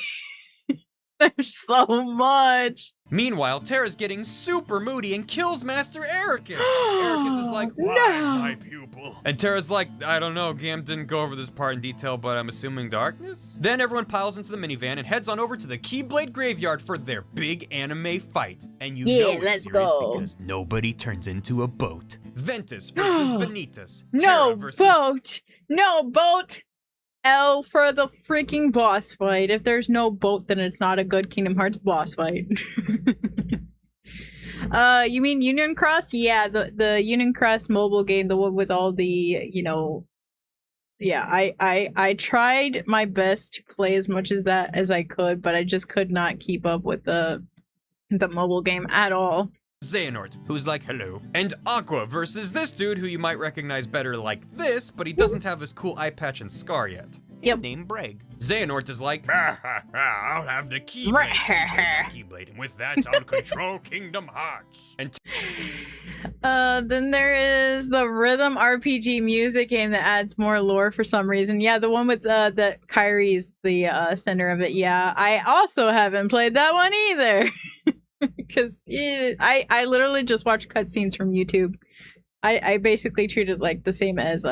there's so much. Meanwhile, Terra's getting super moody and kills Master Ericus. Ericus is like, why, No. my pupil? And Terra's like, I don't know, Gam didn't go over this part in detail, but I'm assuming darkness? Then everyone piles into the minivan and heads on over to the Keyblade graveyard for their big anime fight. And you know it's let's serious go. because nobody turns into a boat. Ventus versus Vanitas. No Terra versus boat! No boat! L for the freaking boss fight. If there's no boat, then it's not a good Kingdom Hearts boss fight. You mean Union Cross? Yeah, the Union Cross mobile game, the one with all the, you know, yeah, I tried my best to play as much as that as I could, but I just could not keep up with the mobile game at all. Xehanort, who's like, hello. And Aqua versus this dude who you might recognize better like this, but he doesn't have his cool eye patch and scar yet. Yep. Named Breg. Xehanort is like, I'll have the Keyblade, and with that I'll control Kingdom Hearts. And Then there is the rhythm RPG music game that adds more lore for some reason. Yeah, the one with that Kyrie's the center of it. Yeah, I also haven't played that one either. Because I literally just watch cutscenes from YouTube. I basically treat it like the same as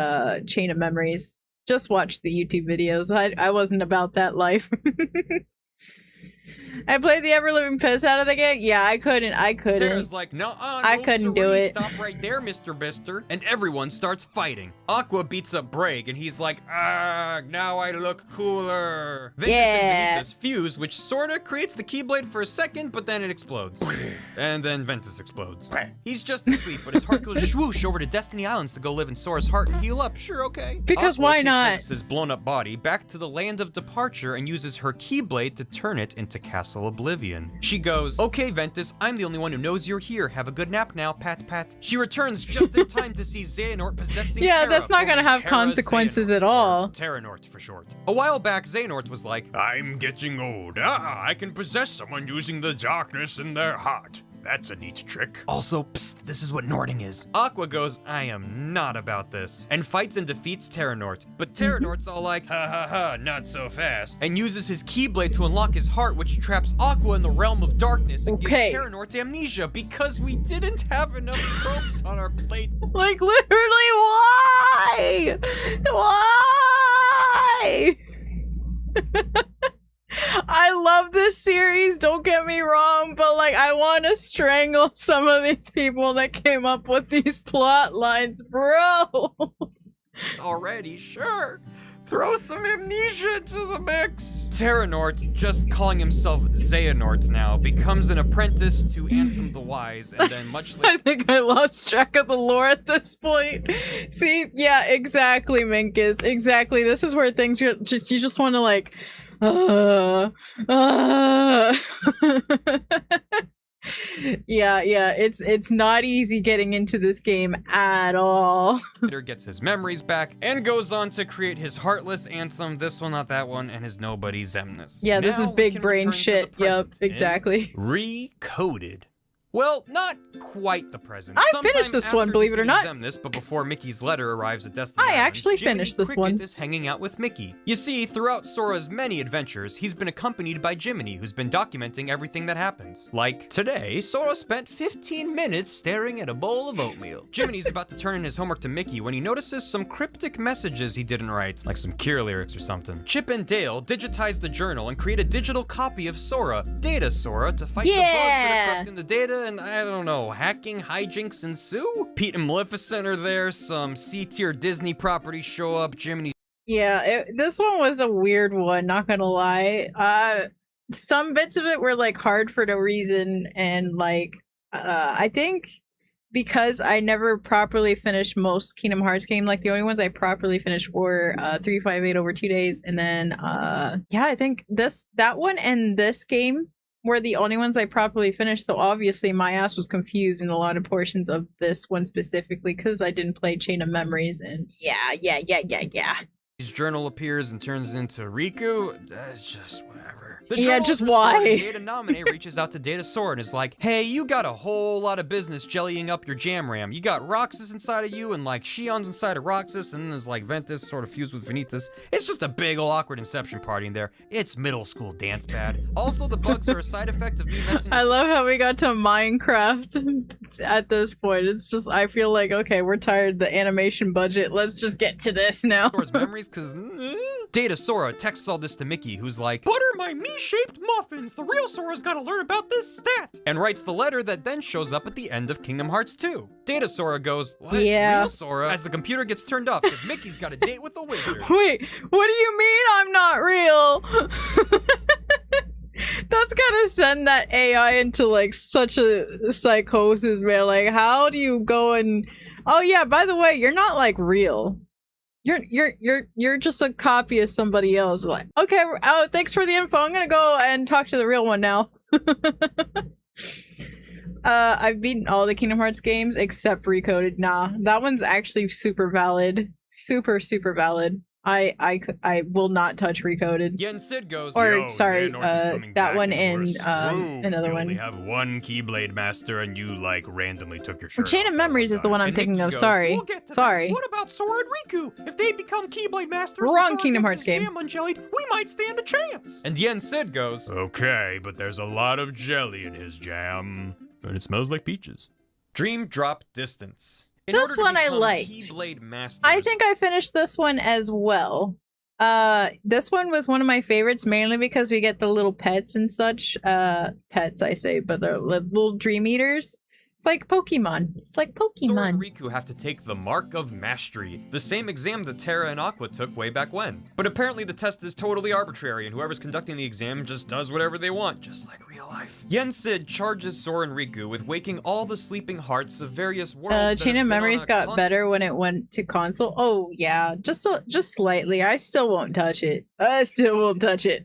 Chain of Memories. Just watch the YouTube videos. I wasn't about that life. I played the ever-living piss out of the game. Yeah, I couldn't. There's like, no, I couldn't do it. Stop right there, Mr. Bister. And everyone starts fighting. Aqua beats up Breg, and he's like, now I look cooler. Ventus and Vanitas fuse, which sorta creates the Keyblade for a second, but then it explodes. And then Ventus explodes. He's just asleep, but his heart goes swoosh over to Destiny Islands to go live in Sora's heart and heal up. Sure, okay. Because Aqua why takes not? Ventus's blown-up body back to the land of departure and uses her Keyblade to turn it into Castle Oblivion. She goes, okay, Ventus, I'm the only one who knows you're here. Have a good nap now, pat pat. She returns just in time to see Xehanort possessing Yeah, Terra, that's not gonna forming have Terra consequences Xehanort, at all. or Terranort for short. A while back, Xehanort was like, I'm getting old. I can possess someone using the darkness in their heart. That's a neat trick. Also, psst, this is what Nording is. Aqua goes, I am not about this, and fights and defeats Terranort. But Terranort's all like, ha ha ha, not so fast, and uses his Keyblade to unlock his heart, which traps Aqua in the realm of darkness and gives Terranort amnesia because we didn't have enough tropes on our plate. Like, literally, why? Why? I love this series, don't get me wrong, but like I want to strangle some of these people that came up with these plot lines, bro. Already, sure. Throw some amnesia into the mix. Terranort, just calling himself Xehanort now, becomes an apprentice to Ansem the Wise, and then much I later. think I lost track of the lore at this point. See, yeah, exactly, Minkus. Exactly. This is where things you just want to like, uh. yeah, it's not easy getting into this game at all. Gets his memories back and goes on to create his Heartless Ansem, this one, not that one, and his Nobody Xemnas. Yeah, this is Now we big can brain return to the shit. Yep, present and exactly. Recoded. Well, not quite the present. I Sometime finished this after one, believe it or defeating not. Xemnas, but before Mickey's letter arrives at Destiny I Islands, actually Jiminy finished this Cricket one. is hanging out with Mickey. You see, throughout Sora's many adventures, he's been accompanied by Jiminy, who's been documenting everything that happens. Like, today, Sora spent 15 minutes staring at a bowl of oatmeal. Jiminy's about to turn in his homework to Mickey when he notices some cryptic messages he didn't write, like some Cure lyrics or something. Chip and Dale digitize the journal and create a digital copy of Sora, Data Sora, to fight the bugs that are corrupting the data, and I don't know, hacking hijinks ensue? Pete and Maleficent are there, some C-tier Disney properties show up, Jiminy. Yeah, this one was a weird one, not gonna lie. Some bits of it were like hard for no reason, and like I think because I never properly finished most Kingdom Hearts game, like the only ones I properly finished were 358 over 2 days, and then yeah, I think that one and this game were the only ones I properly finished, so obviously my ass was confused in a lot of portions of this one specifically because I didn't play Chain of Memories, and yeah. His journal appears and turns into Riku. It's just whatever. The Yeah, journal just is restored, why? and Data Nominate reaches out to Data Sora and is like, hey, you got a whole lot of business jellying up your jam ram. You got Roxas inside of you, and like Shion's inside of Roxas, and then there's like Ventus sort of fused with Vanitas. It's just a big ol' awkward Inception party in there. It's middle school dance bad. Also, the bugs are a side effect of me messing I love how we got to Minecraft at this point. It's just, I feel like, okay, we're tired of the animation budget. Let's just get to this now. Sora's memories, because Data Sora texts all this to Mickey, who's like, butter my me-shaped muffins. The real Sora's gotta learn about this stat. And writes the letter that then shows up at the end of Kingdom Hearts 2. Data Sora goes, what? Yeah. Real Sora? As the computer gets turned off because Mickey's got a date with the wizard. Wait, what do you mean I'm not real? That's gotta send that AI into like such a psychosis, man. Like, how do you go and oh yeah, by the way, you're not like real. You're just a copy of somebody else. Like, okay, oh, thanks for the info. I'm gonna go and talk to the real one now. I've beaten all the Kingdom Hearts games except Recoded. Nah, that one's actually super valid. Super valid. I will not touch Recoded. Yen Sid goes, Or, yo, sorry, Xehanort is coming that back one and we're and, another you one. only have one Keyblade Master and you, like, randomly took your shirt Chain off of that Memories one is the time." one I'm And thinking Mickey of, goes, sorry. "We'll get to that. Sorry. What about Sora and Riku? If they become Keyblade Masters Wrong and Sora Kingdom gets Hearts his game. jam unjellied, we might stand a chance. And Yen Sid goes, okay, but there's a lot of jelly in his jam. And it smells like peaches. Dream Drop Distance. In This order to one I become liked. Keyblade Masters, I think I finished this one as well. This one was one of my favorites mainly because we get the little pets and such. Pets, I say, but they're little dream eaters. It's like Pokemon. It's like Sora and Pokemon. Riku have to take the Mark of Mastery, the same exam that Terra and Aqua took way back when. But apparently the test is totally arbitrary, and whoever's conducting the exam just does whatever they want, just like real life. Yen Sid charges Sora and Riku with waking all the sleeping hearts of various worlds. that Chain have of been on Memories a got constant better when it went to console. Oh yeah, just slightly. I still won't touch it. I still won't touch it.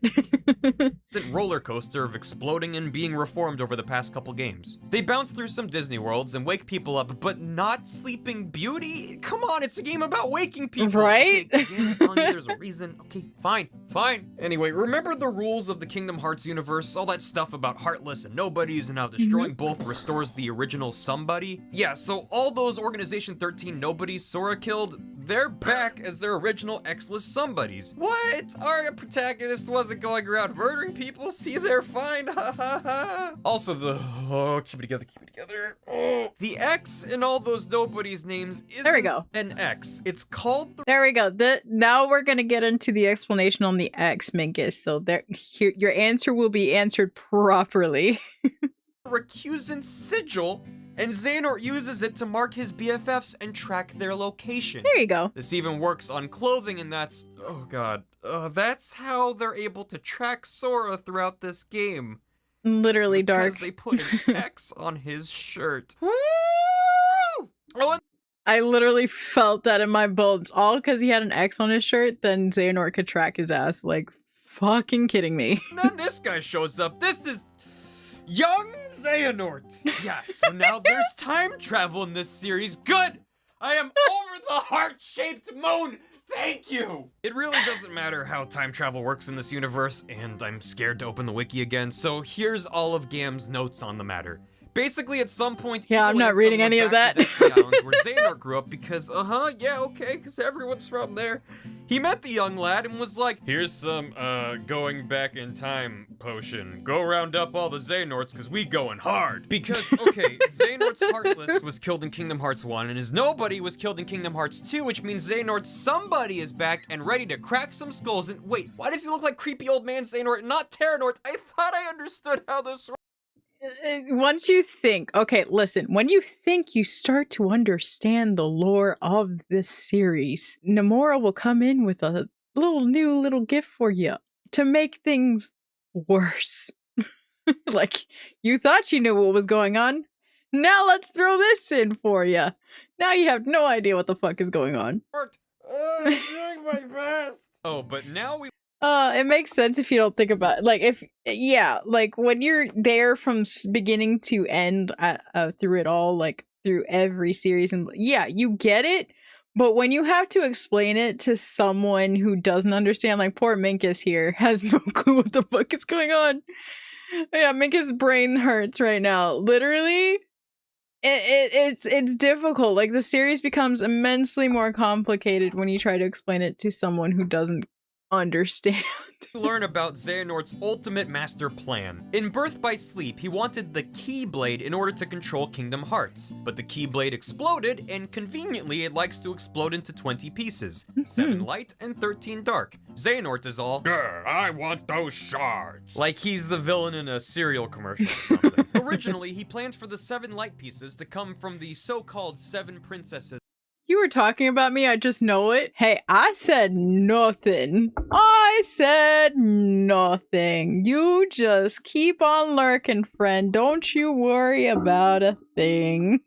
roller coaster of exploding and being reformed over the past couple games. They bounce through some Disney worlds and wake people up, but not Sleeping Beauty? Come on, it's a game about waking people. Right? Okay, the game's telling you there's a reason. Okay, fine. Anyway, remember the rules of the Kingdom Hearts universe? All that stuff about Heartless and Nobodies and how destroying both restores the original somebody? Yeah, so all those Organization 13 Nobodies Sora killed, they're back as their original X-less somebodies. What? Our protagonist wasn't going around murdering people? See, they're fine. Ha ha ha. Also, keep it together. Oh. The X in all those Nobodies names isn't There we go. an X. It's called the There we go. Now we're gonna get into the explanation on the X, Minkus. So your answer will be answered properly. Recusant Sigil. and Xehanort uses it to mark his BFFs and track their location. There you go. This even works on clothing, and that's, oh god, that's how they're able to track Sora throughout this game. Literally dark. Because they put an X on his shirt. Woo! Oh, and I literally felt that in my bones. All because he had an X on his shirt, then Xehanort could track his ass. Like, fucking kidding me. then this guy shows up. This is young Xehanort. Yeah, so now there's time travel in this series. Good! I am over the heart-shaped moon! Thank you! It really doesn't matter how time travel works in this universe, and I'm scared to open the wiki again, so here's all of Gam's notes on the matter. Basically, at some point, Yeah, I'm not reading any of that. The islands where Xehanort grew up because, yeah, okay, because everyone's from there. He met the young lad and was like, here's some, going back in time potion. Go round up all the Xehanorts, because we going hard. Because, okay, Xehanort's Heartless was killed in Kingdom Hearts 1, and his Nobody was killed in Kingdom Hearts 2, which means Xehanort's Somebody is back and ready to crack some skulls. And wait, why does he look like creepy old man Xehanort, not Terranort? I thought I understood how this Once you think, okay, listen, when you think you start to understand the lore of this series, Nomura will come in with a little gift for you to make things worse. Like, you thought you knew what was going on. Now let's throw this in for you. Now you have no idea what the fuck is going on. worked. I'm doing my best. Oh, but now we It makes sense if you don't think about it. Like, like when you're there from beginning to end through it all, like through every series, and yeah, you get it. But when you have to explain it to someone who doesn't understand, like poor Minkus here has no clue what the fuck is going on. Yeah, Minkus' brain hurts right now. Literally, it's difficult. Like the series becomes immensely more complicated when you try to explain it to someone who doesn't understand. learn about Xehanort's ultimate master plan. In Birth by Sleep, he wanted the Keyblade in order to control Kingdom Hearts, but the Keyblade exploded, and conveniently it likes to explode into 20 pieces, 7 light and 13 dark. Xehanort is all, "Grr, I want those shards." Like he's the villain in a cereal commercial or something. Originally, he planned for the 7 light pieces to come from the so-called 7 princesses. You were talking about me, I just know it. Hey, I said nothing. I said nothing. You just keep on lurking, friend. Don't you worry about a thing.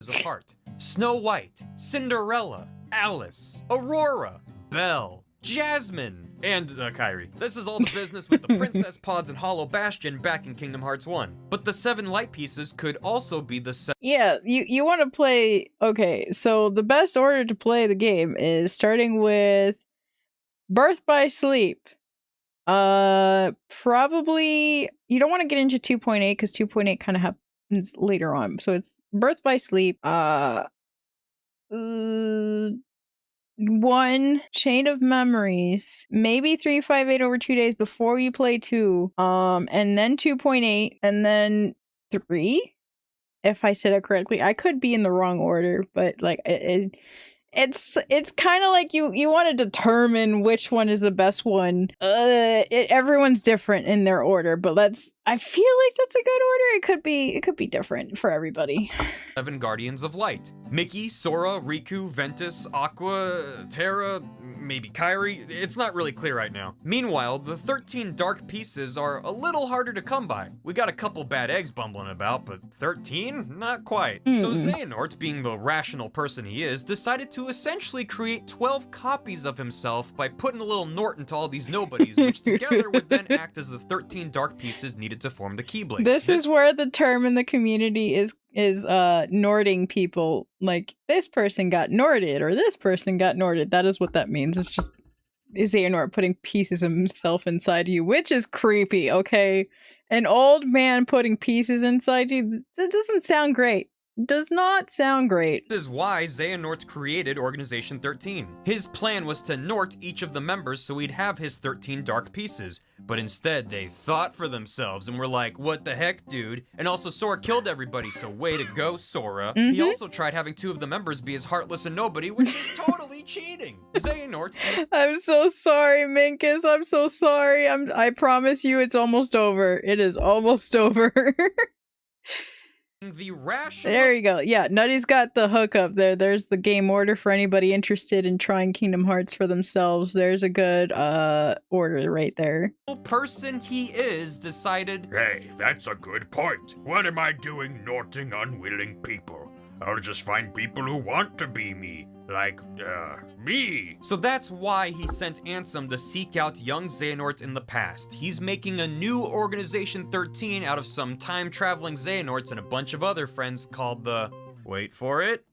Apart. Snow White, Cinderella, Alice, Aurora, Belle, Jasmine, and Kairi. This is all the business with the Princess Pods and Hollow Bastion back in Kingdom Hearts 1. But the 7 light pieces could also be the 7. Yeah, you want to play... Okay, so the best order to play the game is starting with Birth by Sleep. Probably... You don't want to get into 2.8 because 2.8 kind of happens later on. So it's Birth by Sleep. 1 Chain of Memories, maybe 358 over 2 days before you play 2, and then 2.8, and then 3, if I said it correctly. I could be in the wrong order, but like it's kind of like you want to determine which one is the best one. Everyone's different in their order, but I feel like that's a good order. It could be different for everybody. 7 Guardians of Light. Mickey, Sora, Riku, Ventus, Aqua, Terra, maybe Kairi. It's not really clear right now. Meanwhile, the 13 dark pieces are a little harder to come by. We got a couple bad eggs bumbling about, but 13? Not quite. So Xehanort, being the rational person he is, decided to essentially create 12 copies of himself by putting a little Nort into all these nobodies, which together would then act as the 13 dark pieces needed to form the Keyblade. This is where the term in the community is Norting people. Like, this person got Norted, or this person got Norted. That is what that means. It's just Xehanort putting pieces of himself inside you, which is creepy, okay? An old man putting pieces inside you, that doesn't sound great. Does not sound great. This is why Xehanort created Organization 13. His plan was to Nort each of the members so he'd have his 13 dark pieces. But instead, they thought for themselves and were like, what the heck, dude? And also, Sora killed everybody, so way to go, Sora. He also tried having 2 of the members be as heartless and nobody, which is totally cheating. Xehanort... I'm so sorry, Minkus. I'm so sorry. I promise you it's almost over. It is almost over. The rational. There you go. Yeah, Nutty's got the hookup there. There's the game order for anybody interested in trying Kingdom Hearts for themselves. There's a good order right there. Person he is decided, Hey, that's a good point. What am I doing norting unwilling people? I'll just find people who want to be me. Like, me. so that's why he sent Ansem to seek out young Xehanorts in the past. He's making a new Organization 13 out of some time-traveling Xehanorts and a bunch of other friends called the, wait for it,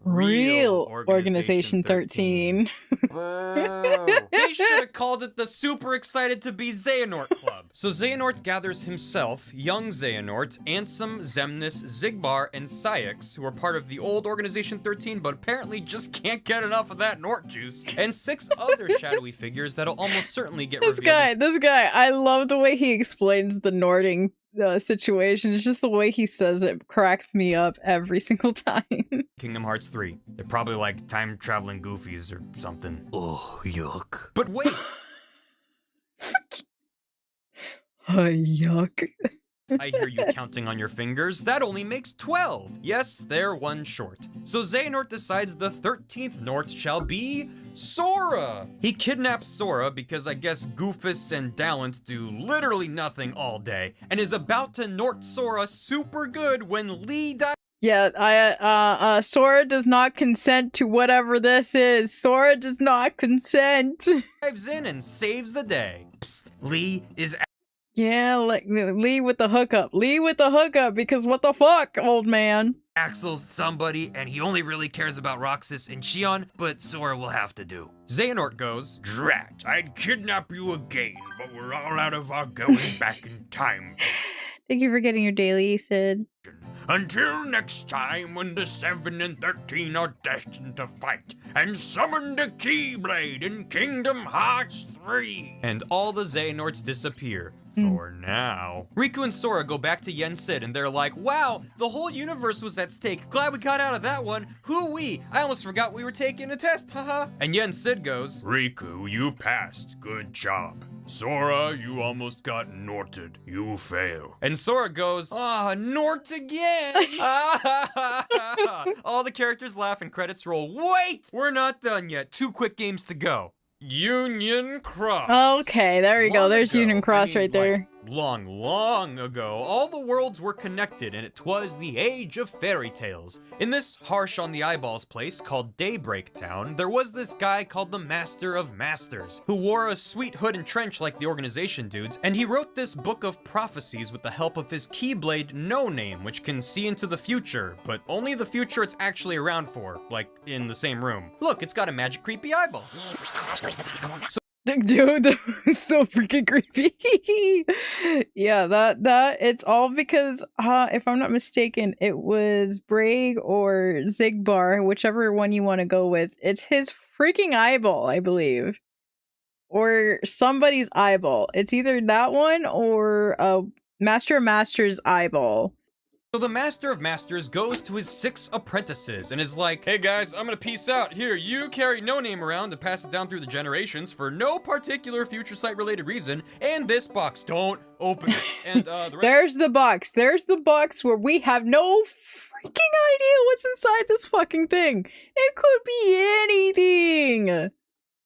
Real Organization 13. They should have called it the Super Excited to Be Xehanort Club. So Xehanort gathers himself, young Xehanort, Ansem, Xemnas, Xigbar, and Syx, who are part of the old Organization 13, but apparently just can't get enough of that Nort juice, and 6 other shadowy figures that'll almost certainly get This guy, I love the way he explains the Nording situation. It's just the way he says it cracks me up every single time. Kingdom Hearts 3. They're probably like time-traveling goofies or something. Oh, yuck. But wait! Yuck. I hear you counting on your fingers. That only makes 12. Yes, they're one short. So Xehanort decides the 13th Nort shall be Sora. He kidnaps Sora because I guess Goofus and Dalent do literally nothing all day, and is about to Nort Sora super good when Lee dies. Yeah, Sora does not consent to whatever this is. Sora does not consent. Dives in and saves the day. Psst, Lee is. Yeah, like Lee with the hookup. Lee with the hookup, because what the fuck, old man? Axel's somebody, and he only really cares about Roxas and Xion, but Sora will have to do. Xehanort goes, Drat, I'd kidnap you again, but we're all out of our going back in time. Thank you for getting your daily, Sid. Until next time, when the 7 and 13 are destined to fight and summon the Keyblade in Kingdom Hearts 3. and all the Xehanorts disappear. For now. Riku and Sora go back to Yen Sid and they're like, wow, the whole universe was at stake. Glad we got out of that one. Hoo-wee, I almost forgot we were taking a test, haha. And Yen Sid goes, Riku, you passed. Good job. Sora, you almost got Norted. You fail. and Sora goes, Nort again. All the characters laugh and credits roll. Wait, we're not done yet. 2 quick games to go. Union Cross. Okay, there you go. Long There's ago, Union Cross right there. like, long ago, all the worlds were connected, and it was the age of fairy tales. In this harsh on the eyeballs place called Daybreak Town, there was this guy called the Master of Masters, who wore a sweet hood and trench like the organization dudes, and he wrote this book of prophecies with the help of his Keyblade No Name, which can see into the future, but only the future it's actually around for, like in the same room. Look, it's got a magic creepy eyeball. Dude, that was so freaking creepy. Yeah, that it's all because if I'm not mistaken, it was Braig or Xigbar, whichever one you want to go with. It's his freaking eyeball, I believe. Or somebody's eyeball. It's either that one or Master of Master's eyeball. So the Master of Masters goes to his 6 apprentices and is like, hey guys, I'm gonna peace out. Here, you carry No Name around and pass it down through the generations for no particular future sight related reason, and this box, don't open it. And the rest— There's the box. There's the box where we have no freaking idea what's inside this fucking thing. It could be anything.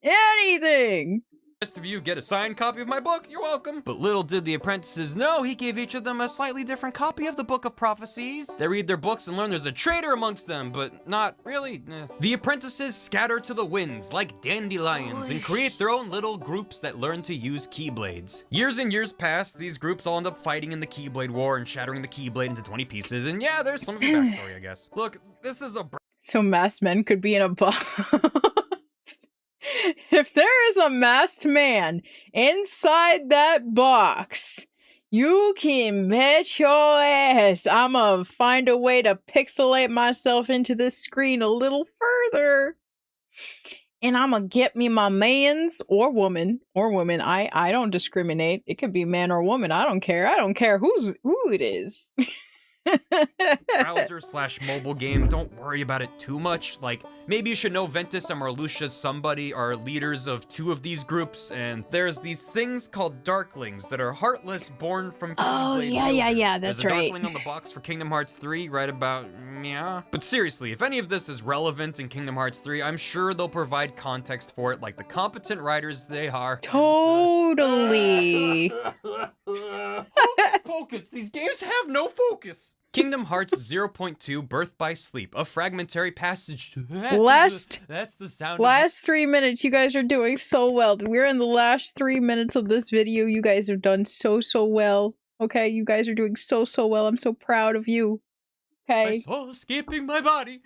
Anything. rest of you get a signed copy of my book, you're welcome. But little did the apprentices know, he gave each of them a slightly different copy of the Book of Prophecies. They read their books and learn there's a traitor amongst them, but not really. The apprentices scatter to the winds like dandelions and create their own little groups that learn to use Keyblades. Years and years pass, these groups all end up fighting in the Keyblade War and shattering the Keyblade into 20 pieces, and yeah, there's some of the backstory, I guess. Look, this is a— So masked men could be in a box. If there is a masked man inside that box, you can bet your ass I'ma find a way to pixelate myself into this screen a little further. And I'ma get me my mans or woman. I don't discriminate. It could be man or woman. I don't care. I don't care who it is. browser/mobile game, don't worry about it too much. Like, maybe you should know Ventus and Marluxia's somebody are leaders of 2 of these groups, and there's these things called Darklings that are heartless, born from Oh, Keyblade yeah, wielders. that's There's a right. Darkling on the box for Kingdom Hearts 3, right about, yeah. But seriously, if any of this is relevant in Kingdom Hearts 3, I'm sure they'll provide context for it like the competent writers they are. Totally. Focus! These games have no focus! Kingdom Hearts 0.2 Birth by Sleep, a fragmentary passage to that's the sound Last 3 minutes, you guys are doing so well. We're in the last 3 minutes of this video. You guys have done so well. Okay, you guys are doing so well. I'm so proud of you. my Okay. soul escaping my body.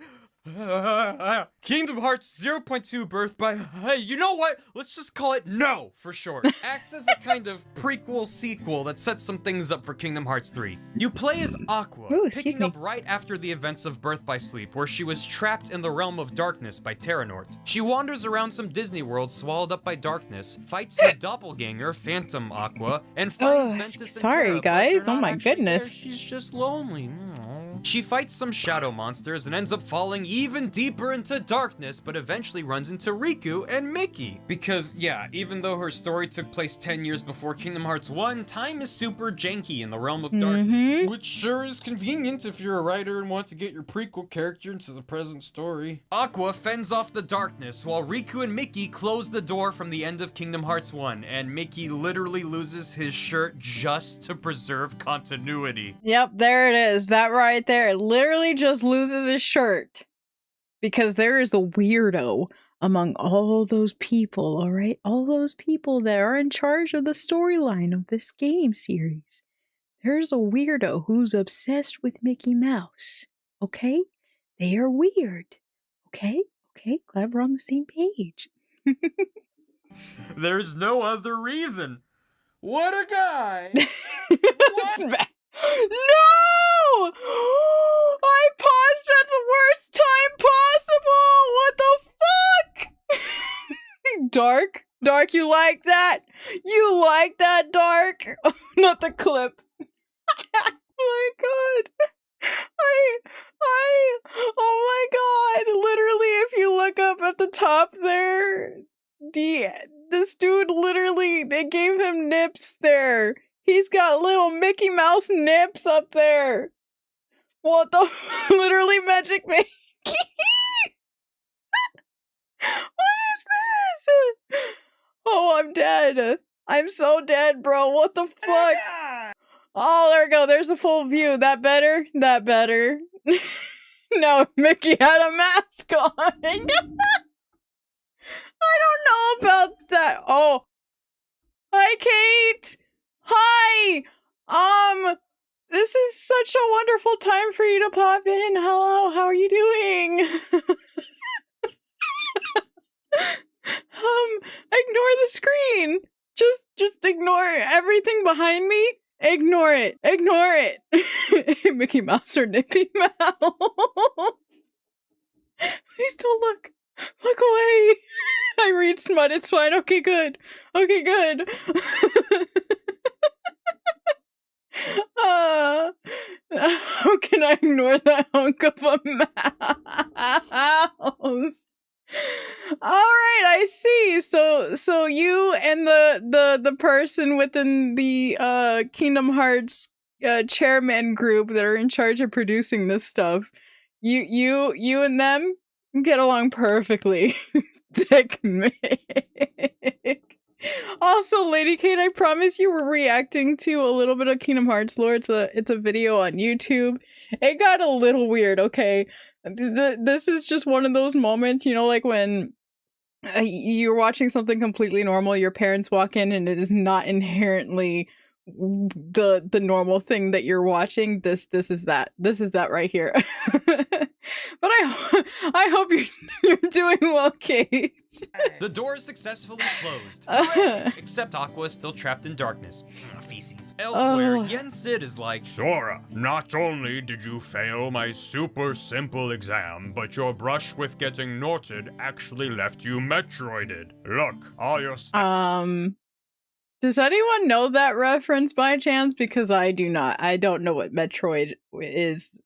Kingdom Hearts 0.2 Birth by... Hey, you know what? Let's just call it No for short. Acts as a kind of prequel sequel that sets some things up for Kingdom Hearts 3. You play as Aqua, Ooh, excuse picking me. up right after the events of Birth by Sleep, where she was trapped in the realm of darkness by Terranort. She wanders around some Disney world swallowed up by darkness, fights her doppelganger, Phantom Aqua, and finds Oh, Ventus and sorry, Terra, but guys. they're Oh not my actually goodness. there. She's just lonely. She fights some shadow monsters and ends up falling even deeper into darkness, but eventually runs into Riku and Mickey. Because, yeah, even though her story took place 10 years before Kingdom Hearts 1, time is super janky in the realm of darkness. Which sure is convenient if you're a writer and want to get your prequel character into the present story. Aqua fends off the darkness, while Riku and Mickey close the door from the end of Kingdom Hearts 1, and Mickey literally loses his shirt just to preserve continuity. Yep, there it is. That right there. Literally just loses his shirt. Because there is a weirdo among all those people, alright? All those people that are in charge of the storyline of this game series. There's a weirdo who's obsessed with Mickey Mouse. Okay? They are weird. Okay? Okay, glad we're on the same page. There's no other reason. What a guy! Smack. No! I paused at the worst time possible! What the fuck? Dark? Dark, you like that? You like that, Dark? Not the clip. Oh my god. Oh my god. Literally, if you look up at the top there, this dude literally, they gave him nips there. He's got little Mickey Mouse nips up there. What the? Literally Magic Mickey. What is this? Oh, I'm dead. I'm so dead, bro. What the fuck? Oh, there we go. There's a full view. That better? That better. No, Mickey had a mask on. I don't know about that. Oh. Hi, Kate. Hi. This is such a wonderful time for you to pop in. Hello, how are you doing? Ignore the screen. Just ignore everything behind me. Ignore it. Ignore it. Mickey Mouse or Nippy Mouse. Please don't look. Look away. I read smut. It's fine. Okay, good. Okay, good. How can I ignore that hunk of a mouse? All right, I see. So you and the person within the Kingdom Hearts chairman group that are in charge of producing this stuff, you and them get along perfectly. Dick Mick. Also, Lady Kate, I promise you were reacting to a little bit of Kingdom Hearts lore. It's a video on YouTube. It got a little weird, okay? This is just one of those moments, you know, like when you're watching something completely normal, your parents walk in and it is not inherently the normal thing that you're watching. This is that right here. But I hope you're doing well, Kate. The door is successfully closed. Hooray! Except Aqua is still trapped in darkness. Feces. Elsewhere, Yen Sid is like, Sora, not only did you fail my super simple exam, but your brush with getting noted actually left you Metroided. Look, all your Does anyone know that reference by chance? Because I do not. I don't know what Metroid is.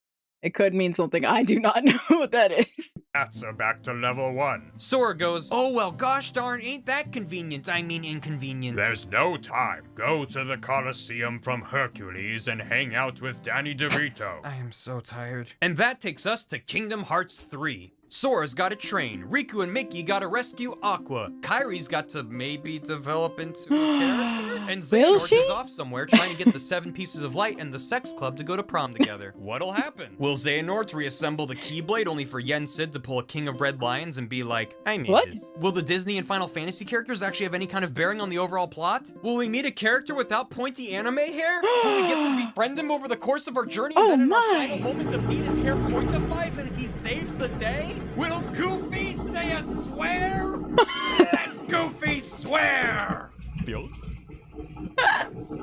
It could mean something. I do not know what that is. That's back to level 1. Sora goes, oh well, gosh darn, ain't that convenient? I mean inconvenient. There's no time. Go to the Colosseum from Hercules and hang out with Danny DeVito. I am so tired. And that takes us to Kingdom Hearts 3. Sora's gotta train, Riku and Mickey gotta rescue Aqua, Kairi's got to maybe develop into a character, and Will Xehanort she? is off somewhere trying to get the 7 Pieces of Light and the Sex Club to go to prom together. What'll happen? Will Xehanort reassemble the Keyblade only for Yen Sid to pull a King of Red Lions and be like, I made What? this? Will the Disney and Final Fantasy characters actually have any kind of bearing on the overall plot? Will we meet a character without pointy anime hair? Will we get to befriend him over the course of our journey, and Oh then in our my. final moment of need his hair pointifies and he saves the day? Will Goofy say a swear? Let's Goofy swear!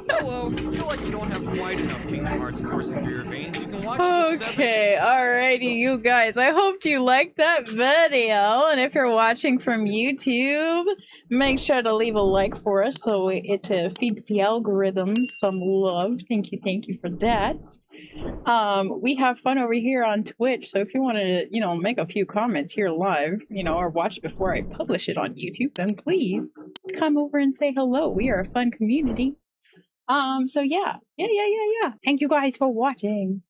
Hello, if you feel like you don't have quite enough Kingdom Hearts coursing through your veins, you can watch the 7. Okay, alrighty, you guys. I hope you liked that video. And if you're watching from YouTube, make sure to leave a like for us so it feeds the algorithm some love. Thank you for that. We have fun over here on Twitch, so if you want to, make a few comments here live, or watch it before I publish it on YouTube, then please come over and say hello. We are a fun community. So yeah. Thank you guys for watching.